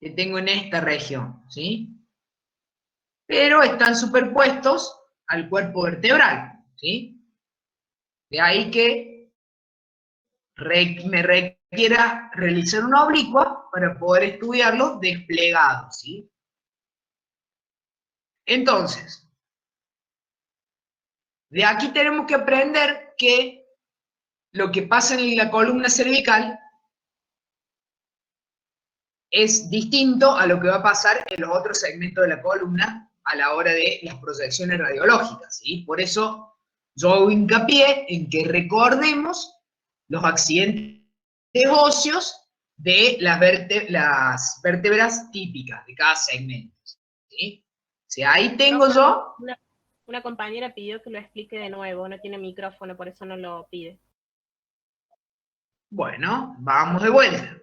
que tengo en esta región, ¿sí? Pero están superpuestos al cuerpo vertebral, ¿sí? De ahí que me requiera realizar una oblicua para poder estudiarlo desplegado, ¿sí? Entonces, de aquí tenemos que aprender que lo que pasa en la columna cervical es distinto a lo que va a pasar en los otros segmentos de la columna a la hora de las proyecciones radiológicas, ¿sí? Por eso yo hago hincapié en que recordemos los accidentes óseos de las vértebras típicas de cada segmento, ¿sí? O sea, ahí tengo yo... Una compañera pidió que lo explique de nuevo, no tiene micrófono, por eso no lo pide. Bueno, vamos de vuelta.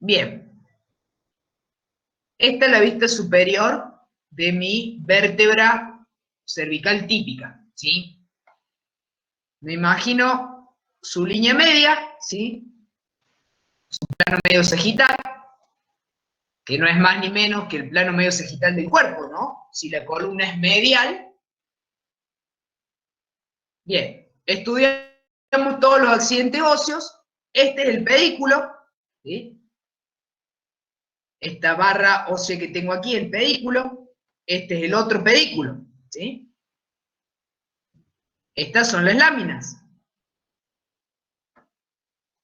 Bien. Esta es la vista superior de mi vértebra cervical típica, ¿sí? Me imagino su línea media, ¿sí? Su plano medio sagital, que no es más ni menos que el plano medio sagital del cuerpo, ¿no? Si la columna es medial. Bien, estudiamos todos los accidentes óseos. Este es el pedículo, ¿sí? Esta barra ósea que tengo aquí, el pedículo. Este es el otro pedículo, ¿sí? Estas son las láminas.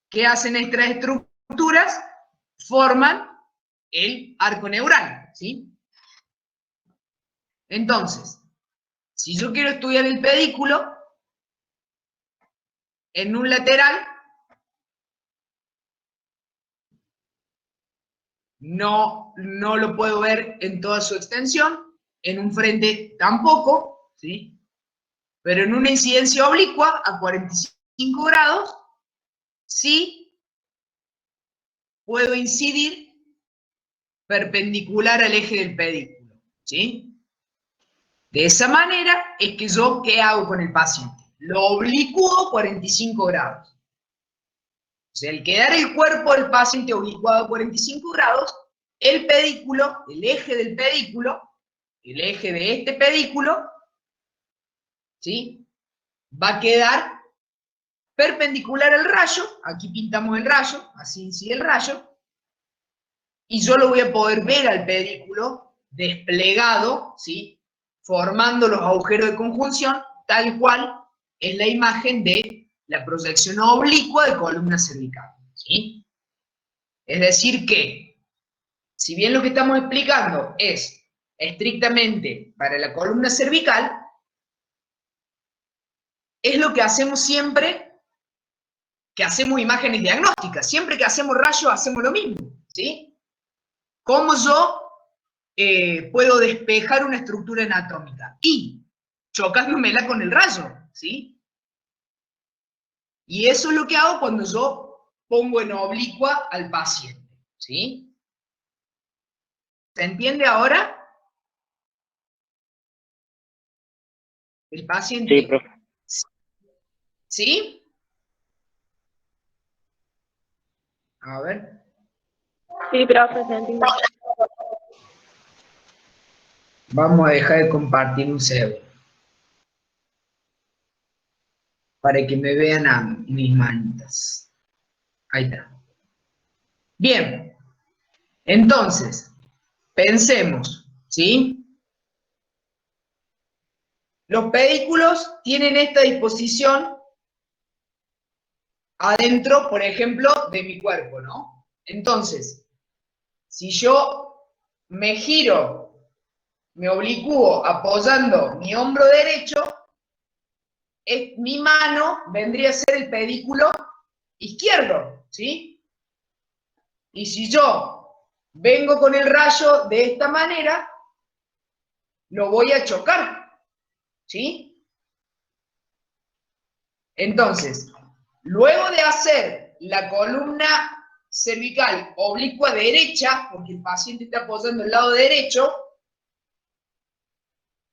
¿Qué hacen estas estructuras? Forman el arco neural, ¿sí? Entonces, si yo quiero estudiar el pedículo, en un lateral, no lo puedo ver en toda su extensión, en un frente tampoco, ¿sí? Pero en una incidencia oblicua a 45 grados, sí puedo incidir perpendicular al eje del pedículo, ¿sí? De esa manera es que yo, ¿qué hago con el paciente? Lo oblicuo 45 grados. O sea, al quedar el cuerpo del paciente oblicuado a 45 grados, el pedículo, el eje del pedículo, el eje de este pedículo, ¿sí? Va a quedar perpendicular al rayo, aquí pintamos el rayo, así incide el rayo, y yo lo voy a poder ver al pedículo desplegado, ¿sí? Formando los agujeros de conjunción, tal cual es la imagen de la proyección oblicua de columna cervical, ¿sí? Es decir que, si bien lo que estamos explicando es estrictamente para la columna cervical, es lo que hacemos siempre que hacemos imágenes diagnósticas. Siempre que hacemos rayos hacemos lo mismo, ¿sí? ¿Cómo yo puedo despejar una estructura anatómica? Y chocándomela con el rayo, ¿sí? Y eso es lo que hago cuando yo pongo en oblicua al paciente, ¿sí? ¿Se entiende ahora? El paciente... Sí, profe. ¿Sí? A ver. Sí, profe, se entiende. Vamos a dejar de compartir un segundo. Para que me vean a mis manitas. Ahí está. Bien. Entonces, pensemos, ¿sí? Los pedículos tienen esta disposición adentro, por ejemplo, de mi cuerpo, ¿no? Entonces, si yo me giro, me oblicuo apoyando mi hombro derecho, mi mano vendría a ser el pedículo izquierdo, ¿sí? Y si yo vengo con el rayo de esta manera, lo voy a chocar, ¿sí? Entonces, luego de hacer la columna cervical oblicua derecha, porque el paciente está apoyando el lado derecho,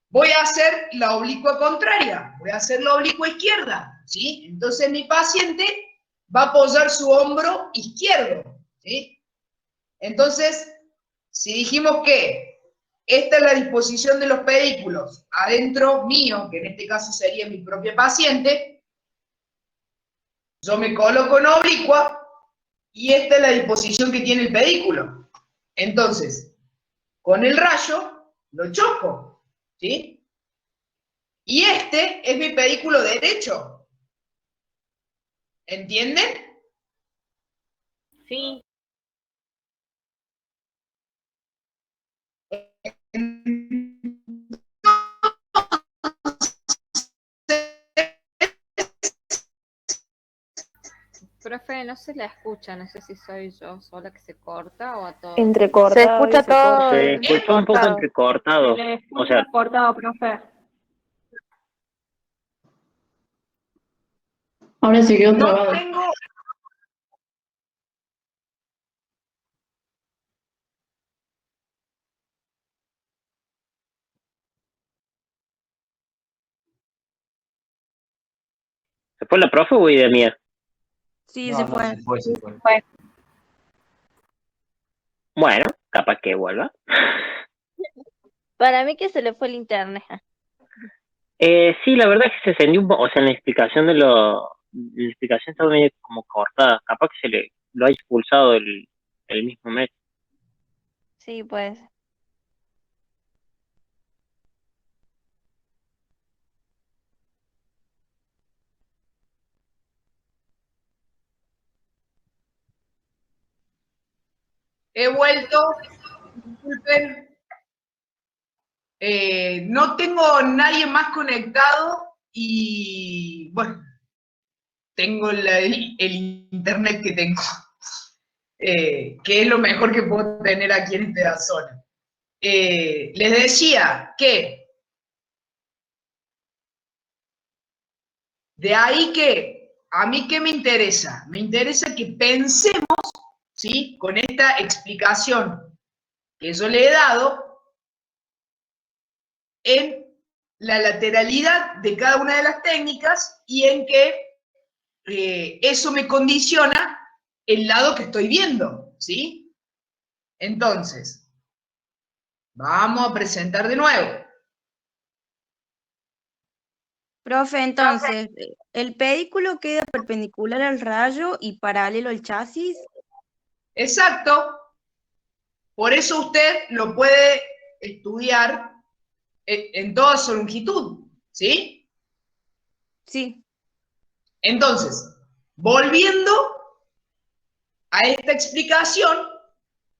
voy a hacer la oblicua contraria, voy a hacer la oblicua izquierda, ¿sí? Entonces mi paciente va a apoyar su hombro izquierdo, ¿sí? Entonces, si dijimos que esta es la disposición de los pedículos adentro mío, que en este caso sería mi propia paciente, yo me coloco en oblicua y esta es la disposición que tiene el pedículo. Entonces, con el rayo lo choco, ¿sí? Y este es mi pedículo derecho. ¿Entienden? Sí. Profe, no se la escucha, no sé si soy yo sola que se corta o a todos. Entrecortado. Se escucha todo Se escuchó un poco entrecortado. Se le O escucha sea, cortado, profe. Ahora se quedó No trabado. tengo... ¿se fue la profe o idea mía? Sí, No, se no, fue. se fue. Bueno, capaz que vuelva. Para mí que se le fue el internet. Sí, la verdad es que se encendió un poco, o sea, en la explicación la explicación estaba medio como cortada. Capaz que lo ha expulsado el mismo mes. Sí, pues. He vuelto, disculpen. No tengo nadie más conectado y, bueno, tengo el internet que tengo, que es lo mejor que puedo tener aquí en esta zona. Les decía que de ahí que, ¿a mí qué me interesa? Me interesa que pensemos, ¿sí? Con esta explicación que yo le he dado, en la lateralidad de cada una de las técnicas y en que eso me condiciona el lado que estoy viendo, ¿sí? Entonces, vamos a presentar de nuevo. Profe, entonces, ¿el pedículo queda perpendicular al rayo y paralelo al chasis? Exacto. Por eso usted lo puede estudiar en toda su longitud, ¿sí? Sí. Entonces, volviendo a esta explicación,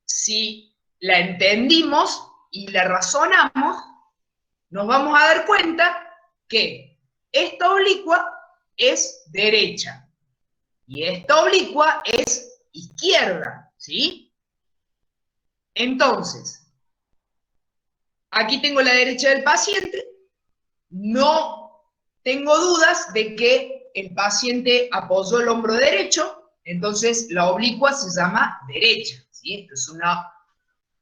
si la entendimos y la razonamos, nos vamos a dar cuenta que esta oblicua es derecha y esta oblicua es izquierda, ¿sí? Entonces, aquí tengo la derecha del paciente, no tengo dudas de que el paciente apoyó el hombro derecho, entonces la oblicua se llama derecha, ¿sí? Esto es una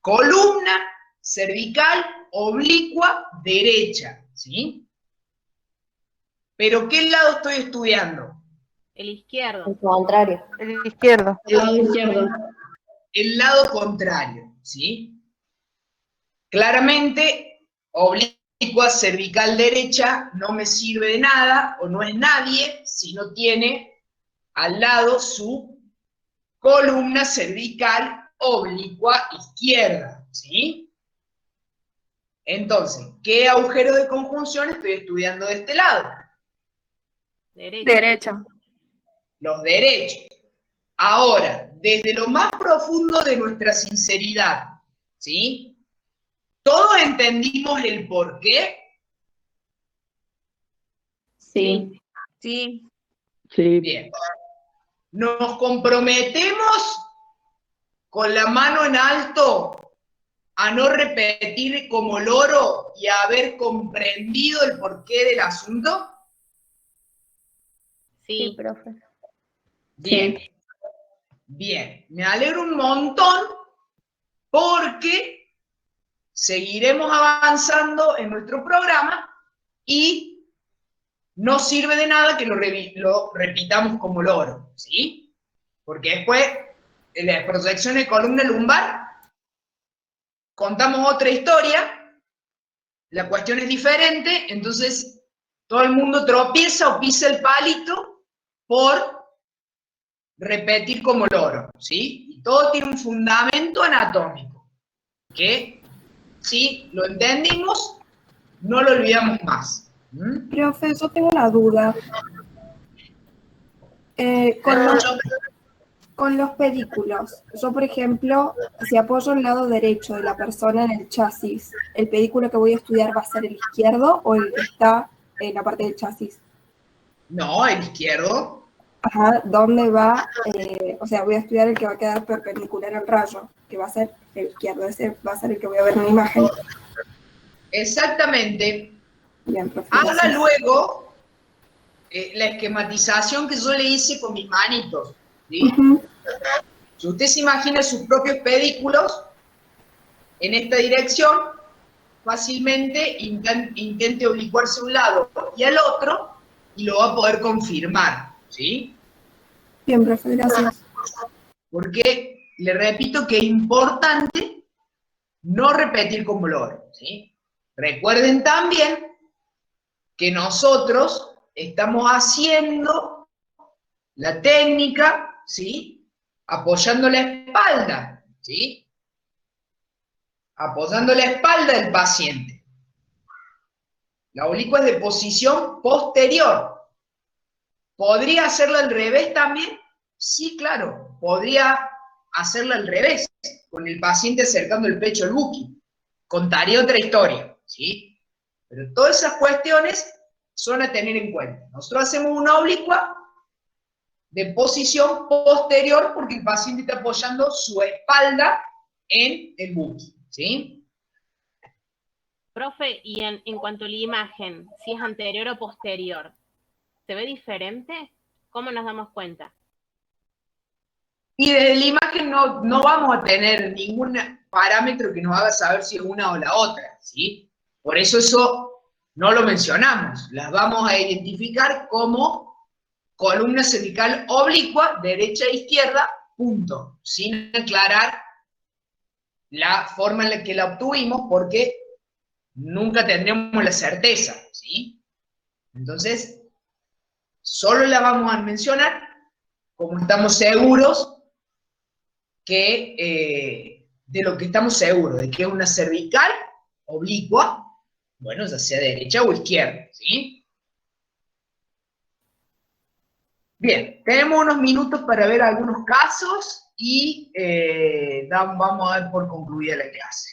columna cervical oblicua derecha, ¿sí? ¿Pero qué lado estoy estudiando? El izquierdo. El contrario. El izquierdo. El lado izquierdo. El lado contrario, ¿sí? Claramente, oblicua cervical derecha no me sirve de nada, o no es nadie, si no tiene al lado su columna cervical oblicua izquierda, ¿sí? Entonces, ¿qué agujero de conjunción estoy estudiando de este lado? Derecha. Los derechos. Ahora, desde lo más profundo de nuestra sinceridad, ¿sí? ¿Todos entendimos el por qué? Sí. Sí. Sí. Bien. Nos comprometemos con la mano en alto a no repetir como loro y a haber comprendido el porqué del asunto. Sí, Sí. profe. Bien. Bien. Me alegro un montón porque seguiremos avanzando en nuestro programa y no sirve de nada que lo repitamos como loro, ¿sí? Porque después, en la proyección de columna lumbar, contamos otra historia, la cuestión es diferente, entonces todo el mundo tropieza o pisa el palito por repetir como loro, ¿sí? Y todo tiene un fundamento anatómico, que si lo entendimos, no lo olvidamos más. Profe, yo tengo una duda. Con los pedículos, yo por ejemplo, si apoyo el lado derecho de la persona en el chasis, ¿el pedículo que voy a estudiar va a ser el izquierdo o el que está en la parte del chasis? No, el izquierdo. Ajá, ¿dónde va? O sea, voy a estudiar el que va a quedar perpendicular al rayo, que va a ser el izquierdo, ese va a ser el que voy a ver en la imagen. Exactamente. Bien, profe, haga gracias. luego la esquematización que yo le hice con mis manitos, ¿sí? Si usted se imagina sus propios pedículos en esta dirección, fácilmente intente oblicuarse a un lado y al otro y lo va a poder confirmar, ¿sí? Bien, profe, gracias. Porque le repito que es importante no repetir como loro, ¿sí? Recuerden también que nosotros estamos haciendo la técnica, ¿sí? Apoyando la espalda, ¿sí? Apoyando la espalda del paciente. La oblicua es de posición posterior. ¿Podría hacerla al revés también? Sí, claro. Podría hacerla al revés, con el paciente acercando el pecho al buki. Contaría otra historia, ¿sí? Pero todas esas cuestiones son a tener en cuenta. Nosotros hacemos una oblicua de posición posterior porque el paciente está apoyando su espalda en el buki, ¿sí? Profe, y en cuanto a la imagen, si es anterior o posterior, ¿se ve diferente? ¿Cómo nos damos cuenta? Y desde la imagen no vamos a tener ningún parámetro que nos haga saber si es una o la otra, ¿sí? Por eso no lo mencionamos. Las vamos a identificar como columna cervical oblicua, derecha e izquierda, punto. Sin aclarar la forma en la que la obtuvimos, porque nunca tendremos la certeza, ¿sí? Entonces, solo la vamos a mencionar como estamos seguros que de lo que estamos seguros, de que es una cervical oblicua, bueno, ya sea derecha o izquierda, ¿sí? Bien, tenemos unos minutos para ver algunos casos y vamos a dar por concluida la clase.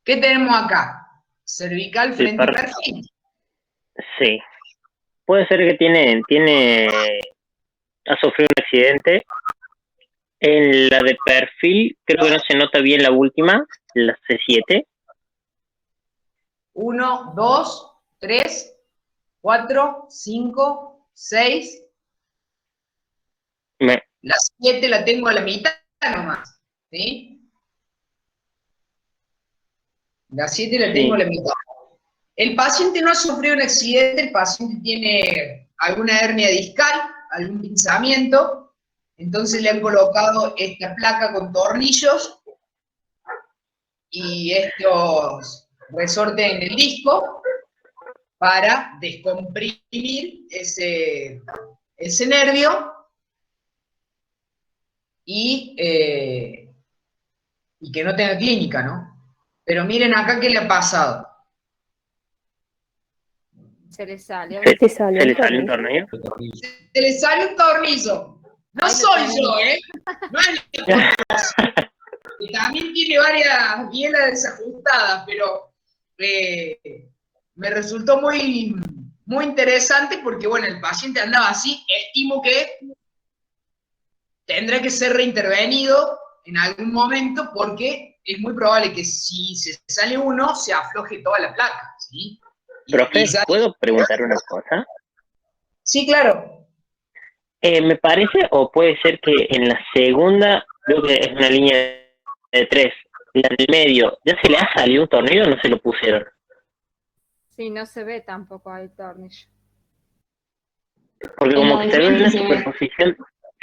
¿Qué tenemos acá? Cervical frente a perfil. Sí. Puede ser que ha sufrido un accidente. En la de perfil, creo que no se nota bien la última, la C7. 1, 2, 3, 4, 5, 6. La 7 la tengo a la mitad nomás, ¿sí? La 7 la tengo a la mitad. El paciente no ha sufrido un accidente, el paciente tiene alguna hernia discal, algún pinzamiento, entonces le han colocado esta placa con tornillos y estos resortes en el disco para descomprimir ese nervio y que no tenga clínica, ¿no? Pero miren acá qué le ha pasado. Se le sale. Se le sale un tornillo. Se le sale un tornillo. No soy yo, ¿eh? No es que también tiene varias bielas desajustadas, pero me resultó muy, muy interesante porque, bueno, el paciente andaba así. Estimo que tendrá que ser reintervenido en algún momento porque es muy probable que si se sale uno, se afloje toda la placa, ¿sí? Profe, ¿puedo preguntar una cosa? Sí, claro. Me parece, o puede ser que en la segunda, creo que es una línea de 3, la del medio, ¿ya se le ha salido un tornillo o no se lo pusieron? Sí, no se ve tampoco ahí el tornillo. Porque En como la que de se ve frente una se ve. superposición,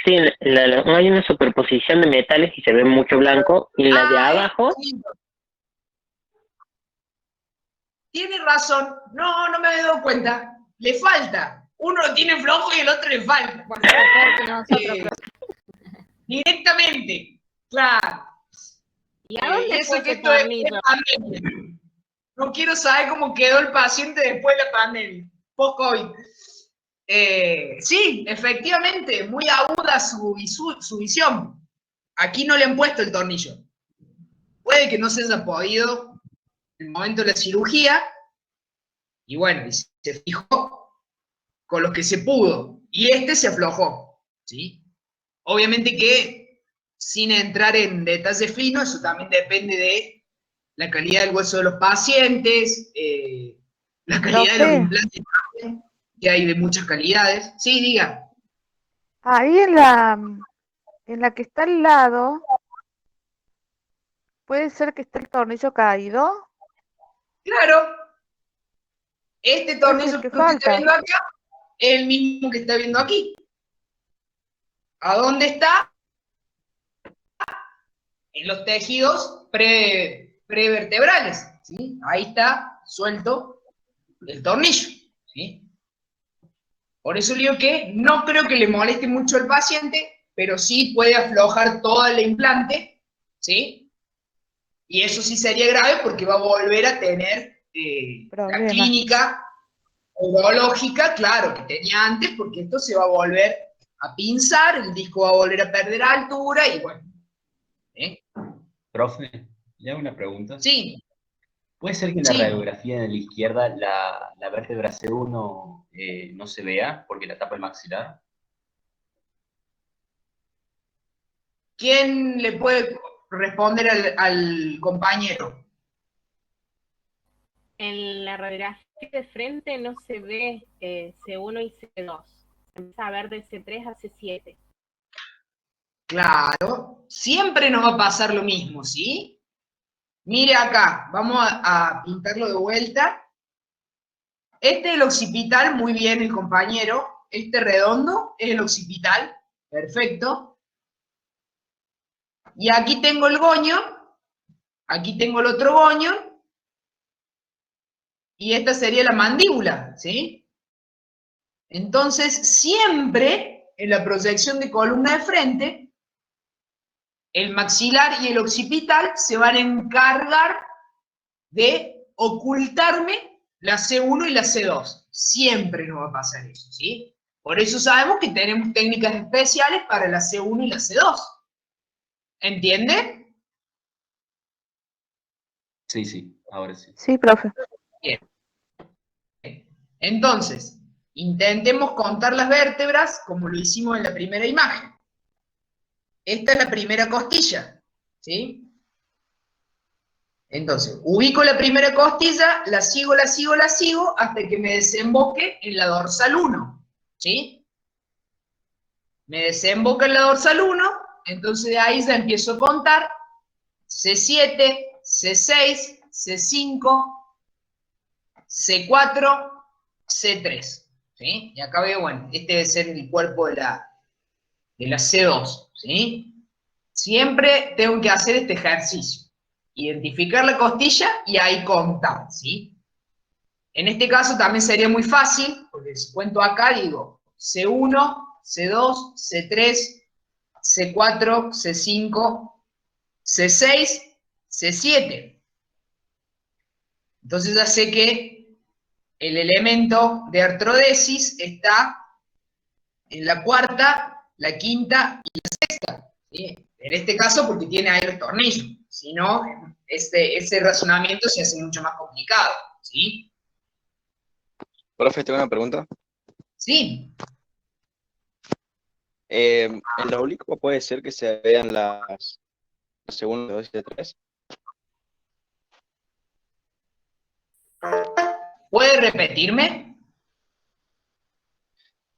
sí, hay una superposición de metales y se ve mucho blanco, y en la de abajo, Tiene razón. No, no me había dado cuenta. Le falta. Uno lo tiene flojo y el otro le falta. Bueno, está peor que nosotros, Eh, directamente. Claro. ¿Y a Y dónde eso fue que ese esto es tornillo? pandemia. No quiero saber cómo quedó el paciente después de la pandemia. Post-COVID. Sí, efectivamente, muy aguda su visión. Aquí no le han puesto el tornillo. Puede que no se haya podido en el momento de la cirugía, y bueno, y se fijó con lo que se pudo, y este se aflojó, ¿sí? Obviamente que, sin entrar en detalles finos, eso también depende de la calidad del hueso de los pacientes, la calidad de los Profe, implantes, que hay de muchas calidades. Sí, diga. ahí en la que está al lado, puede ser que esté el tornillo caído. Claro, este Es el tornillo que que usted está falta. viendo acá es el mismo que está viendo aquí. ¿A dónde está? En los tejidos prevertebrales, ¿sí? Ahí está suelto el tornillo, ¿sí? Por eso digo que no creo que le moleste mucho al paciente, pero sí puede aflojar todo el implante, ¿sí? Y eso sí sería grave porque va a volver a tener la Problema. clínica urológica, claro, que tenía antes, porque esto se va a volver a pinzar, el disco va a volver a perder altura y bueno. ¿eh? Profe, le hago una pregunta. Sí, ¿Puede ser que en la sí. radiografía de la izquierda la vértebra C1 no se vea porque la tapa el maxilar? ¿Quién le puede responder al compañero? En la radiografía de frente no se ve C1 y C2. Se empieza a ver de C3 a C7. Claro, siempre nos va a pasar lo mismo, ¿sí? Mire acá, vamos a pintarlo de vuelta. Este es el occipital, muy bien el compañero. Este redondo es el occipital, perfecto. Y aquí tengo el goño, aquí tengo el otro goño, y esta sería la mandíbula, ¿sí? Entonces, siempre en la proyección de columna de frente, el maxilar y el occipital se van a encargar de ocultarme la C1 y la C2. Siempre nos va a pasar eso, ¿sí? Por eso sabemos que tenemos técnicas especiales para la C1 y la C2. ¿Entiende? Sí, sí, ahora sí. Sí, profe. Bien. Entonces, intentemos contar las vértebras como lo hicimos en la primera imagen. Esta es la primera costilla, ¿sí? Entonces, ubico la primera costilla, la sigo, hasta que me desemboque en la dorsal 1, ¿sí? Me desemboca en la dorsal 1, entonces de ahí ya empiezo a contar C7, C6, C5, C4, C3, ¿sí? Y acá veo, bueno, este debe ser el cuerpo de la C2, ¿sí? Siempre tengo que hacer este ejercicio. Identificar la costilla y ahí contar, ¿sí? En este caso también sería muy fácil, porque si cuento acá, digo C1, C2, C3, C4, C5, C6, C7. Entonces ya sé que el elemento de artrodesis está en la cuarta, la quinta y la sexta, ¿sí? En este caso porque tiene ahí los tornillos, si no, ese razonamiento se hace mucho más complicado, ¿sí? Profe, tengo una pregunta. Sí. En la oblicuo puede ser que se vean las C1, C2 y C3. ¿Puede repetirme?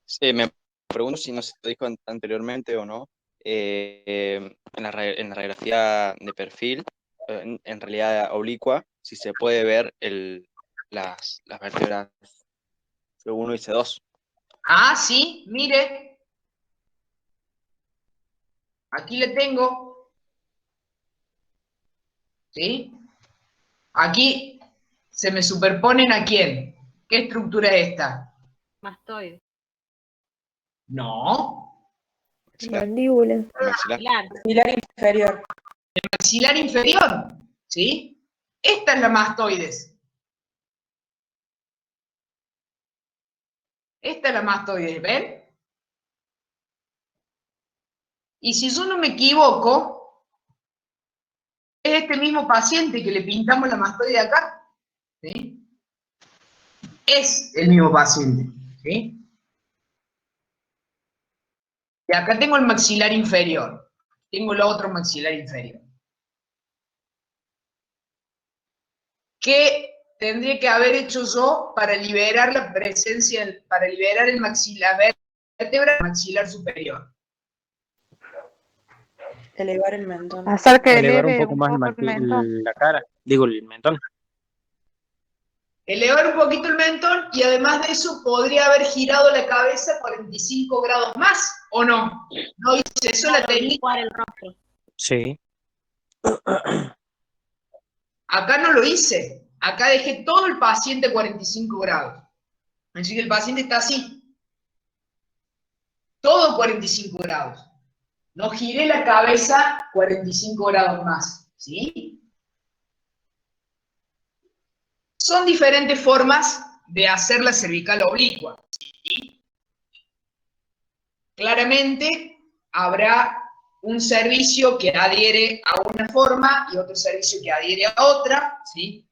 Sí, me pregunto si no se dijo anteriormente o no. En la radiografía de perfil en realidad oblicua, si se puede ver las vértebras C1 y C2. Ah, sí, mire. Aquí le tengo. ¿Sí? Aquí se me superponen ¿a quién? ¿Qué estructura es esta? Mastoide. No. Mandíbula. Maxilar. Pilar inferior. El maxilar inferior. ¿Sí? Esta es la mastoides. Esta es la mastoides, ¿ven? Y si yo no me equivoco, es este mismo paciente que le pintamos la mastoide acá. ¿Sí? Es el mismo paciente. ¿Sí? Y acá tengo el maxilar inferior. Tengo el otro maxilar inferior. ¿Qué tendría que haber hecho yo para liberar la presencia, para liberar el maxilar, vértebra maxilar superior? Elevar el mentón. Hacer que Elevar un eleve poco un más poco el mentón. la cara, digo, el mentón. Elevar un poquito el mentón y además de eso podría haber girado la cabeza 45 grados más, ¿o no? No hice eso la técnica. El rostro. Sí. Acá no lo hice. Acá dejé todo el paciente 45 grados. Así que el paciente está así. Todo 45 grados. No giré la cabeza 45 grados más. ¿Sí? Son diferentes formas de hacer la cervical oblicua. ¿Sí? Claramente habrá un servicio que adhiere a una forma y otro servicio que adhiere a otra. ¿Sí?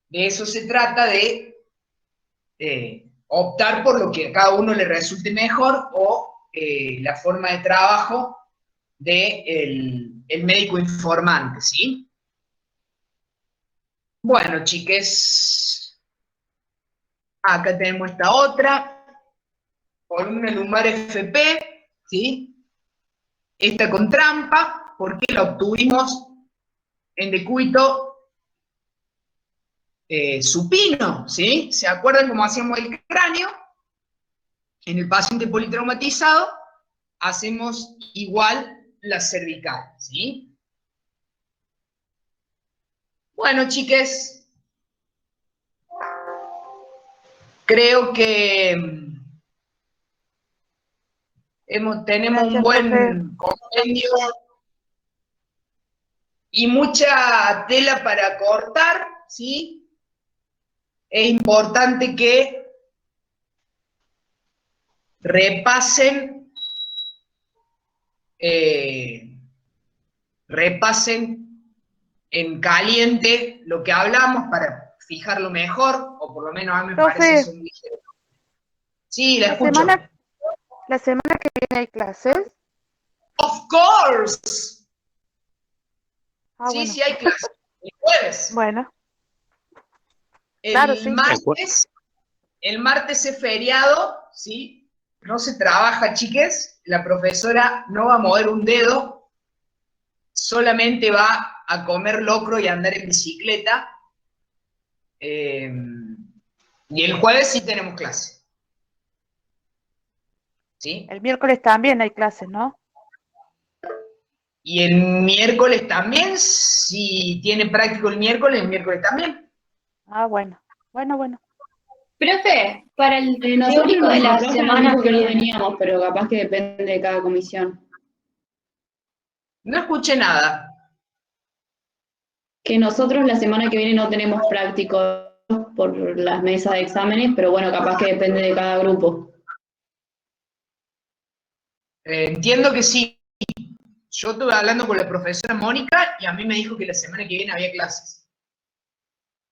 De eso se trata, de optar por lo que a cada uno le resulte mejor o la forma de trabajo del médico informante, ¿sí? Bueno, chiques, acá tenemos esta otra, columna lumbar FP, ¿sí? Esta con trampa, ¿por qué la obtuvimos en decúbito supino? ¿Sí? ¿Se acuerdan cómo hacíamos el cráneo? En el paciente politraumatizado hacemos igual la cervical, ¿sí? Bueno, chiques, creo que tenemos un buen compendio y mucha tela para cortar, ¿sí? Es importante que repasen en caliente lo que hablamos para fijarlo mejor, o por lo menos a mí me parece eso muy ligero. Sí, la escucho. La semana que viene hay clases. Of course. Sí, Bueno. sí hay clases. El jueves. Bueno. Claro, sí. El martes es feriado, ¿sí? No se trabaja, chiques. La profesora no va a mover un dedo, solamente va a comer locro y a andar en bicicleta. Y el jueves sí tenemos clase. ¿Sí? El miércoles también hay clases, ¿no? Y el miércoles también, si tiene práctico el miércoles también. Ah, bueno. Bueno. Profe, para el Nosotros teórico de la nuestro profe nos semana dijo que que no viene. teníamos, pero capaz que depende de cada comisión. No escuché nada. Que nosotros la semana que viene no tenemos prácticos por las mesas de exámenes, pero bueno, capaz que depende de cada grupo. Entiendo que sí. Yo estuve hablando con la profesora Mónica y a mí me dijo que la semana que viene había clases.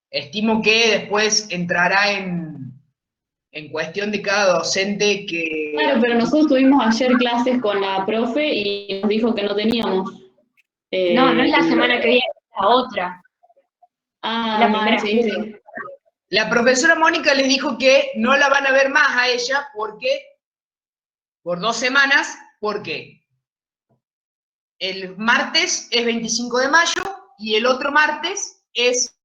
Estimo que después entrará en cuestión de cada docente que... Claro, pero nosotros tuvimos ayer clases con la profe y nos dijo que no teníamos. No, no es la semana que viene, es la otra. Ah, La primera. sí. La profesora Mónica les dijo que no la van a ver más a ella porque por 2 semanas, porque el martes es 25 de mayo y el otro martes es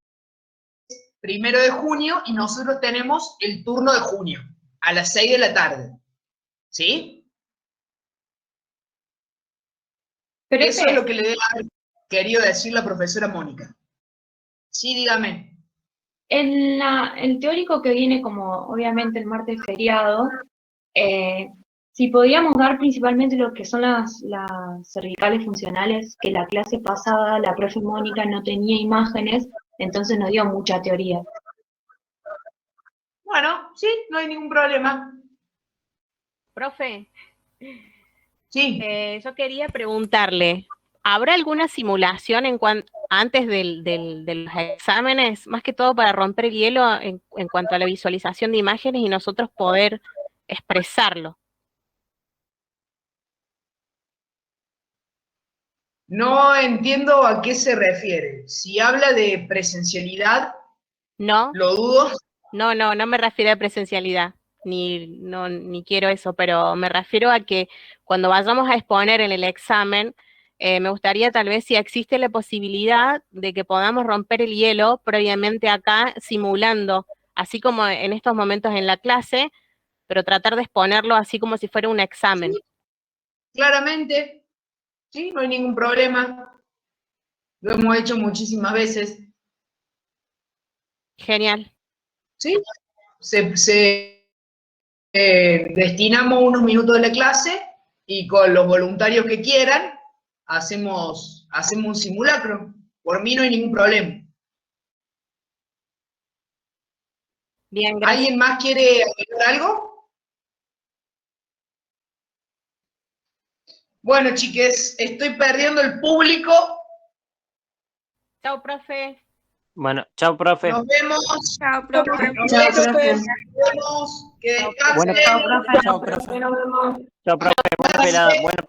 1 de junio y nosotros tenemos el turno de junio a las 6 de la tarde. ¿Sí? Pero eso es lo que le debe haber querido decir la profesora Mónica. Sí, dígame. el teórico que viene como obviamente el martes feriado, si podíamos dar principalmente lo que son las cervicales funcionales, que la clase pasada la profe Mónica no tenía imágenes, entonces no dio mucha teoría. Bueno, sí, no hay ningún problema. Profe, Sí. Yo quería preguntarle, ¿habrá alguna simulación antes de los exámenes, más que todo para romper el hielo en cuanto a la visualización de imágenes y nosotros poder expresarlo? No entiendo a qué se refiere. Si habla de presencialidad, ¿No? lo dudo. No me refiero a presencialidad, ni quiero eso, pero me refiero a que cuando vayamos a exponer en el examen, me gustaría tal vez si existe la posibilidad de que podamos romper el hielo previamente acá, simulando, así como en estos momentos en la clase, pero tratar de exponerlo así como si fuera un examen. Sí, claramente, sí, no hay ningún problema. Lo hemos hecho muchísimas veces. Genial. Sí, destinamos unos minutos de la clase y con los voluntarios que quieran hacemos un simulacro. Por mí no hay ningún problema. Bien, gracias. ¿Alguien más quiere agregar algo? Bueno, chiques, estoy perdiendo el público. Chao, profe. Bueno, chao, profe. Nos vemos. Chao, profe. Nos Chao, vemos. profe. Nos vemos. Que descansen. Bueno, Chao, profe. chao, profe. Buena pelada, buena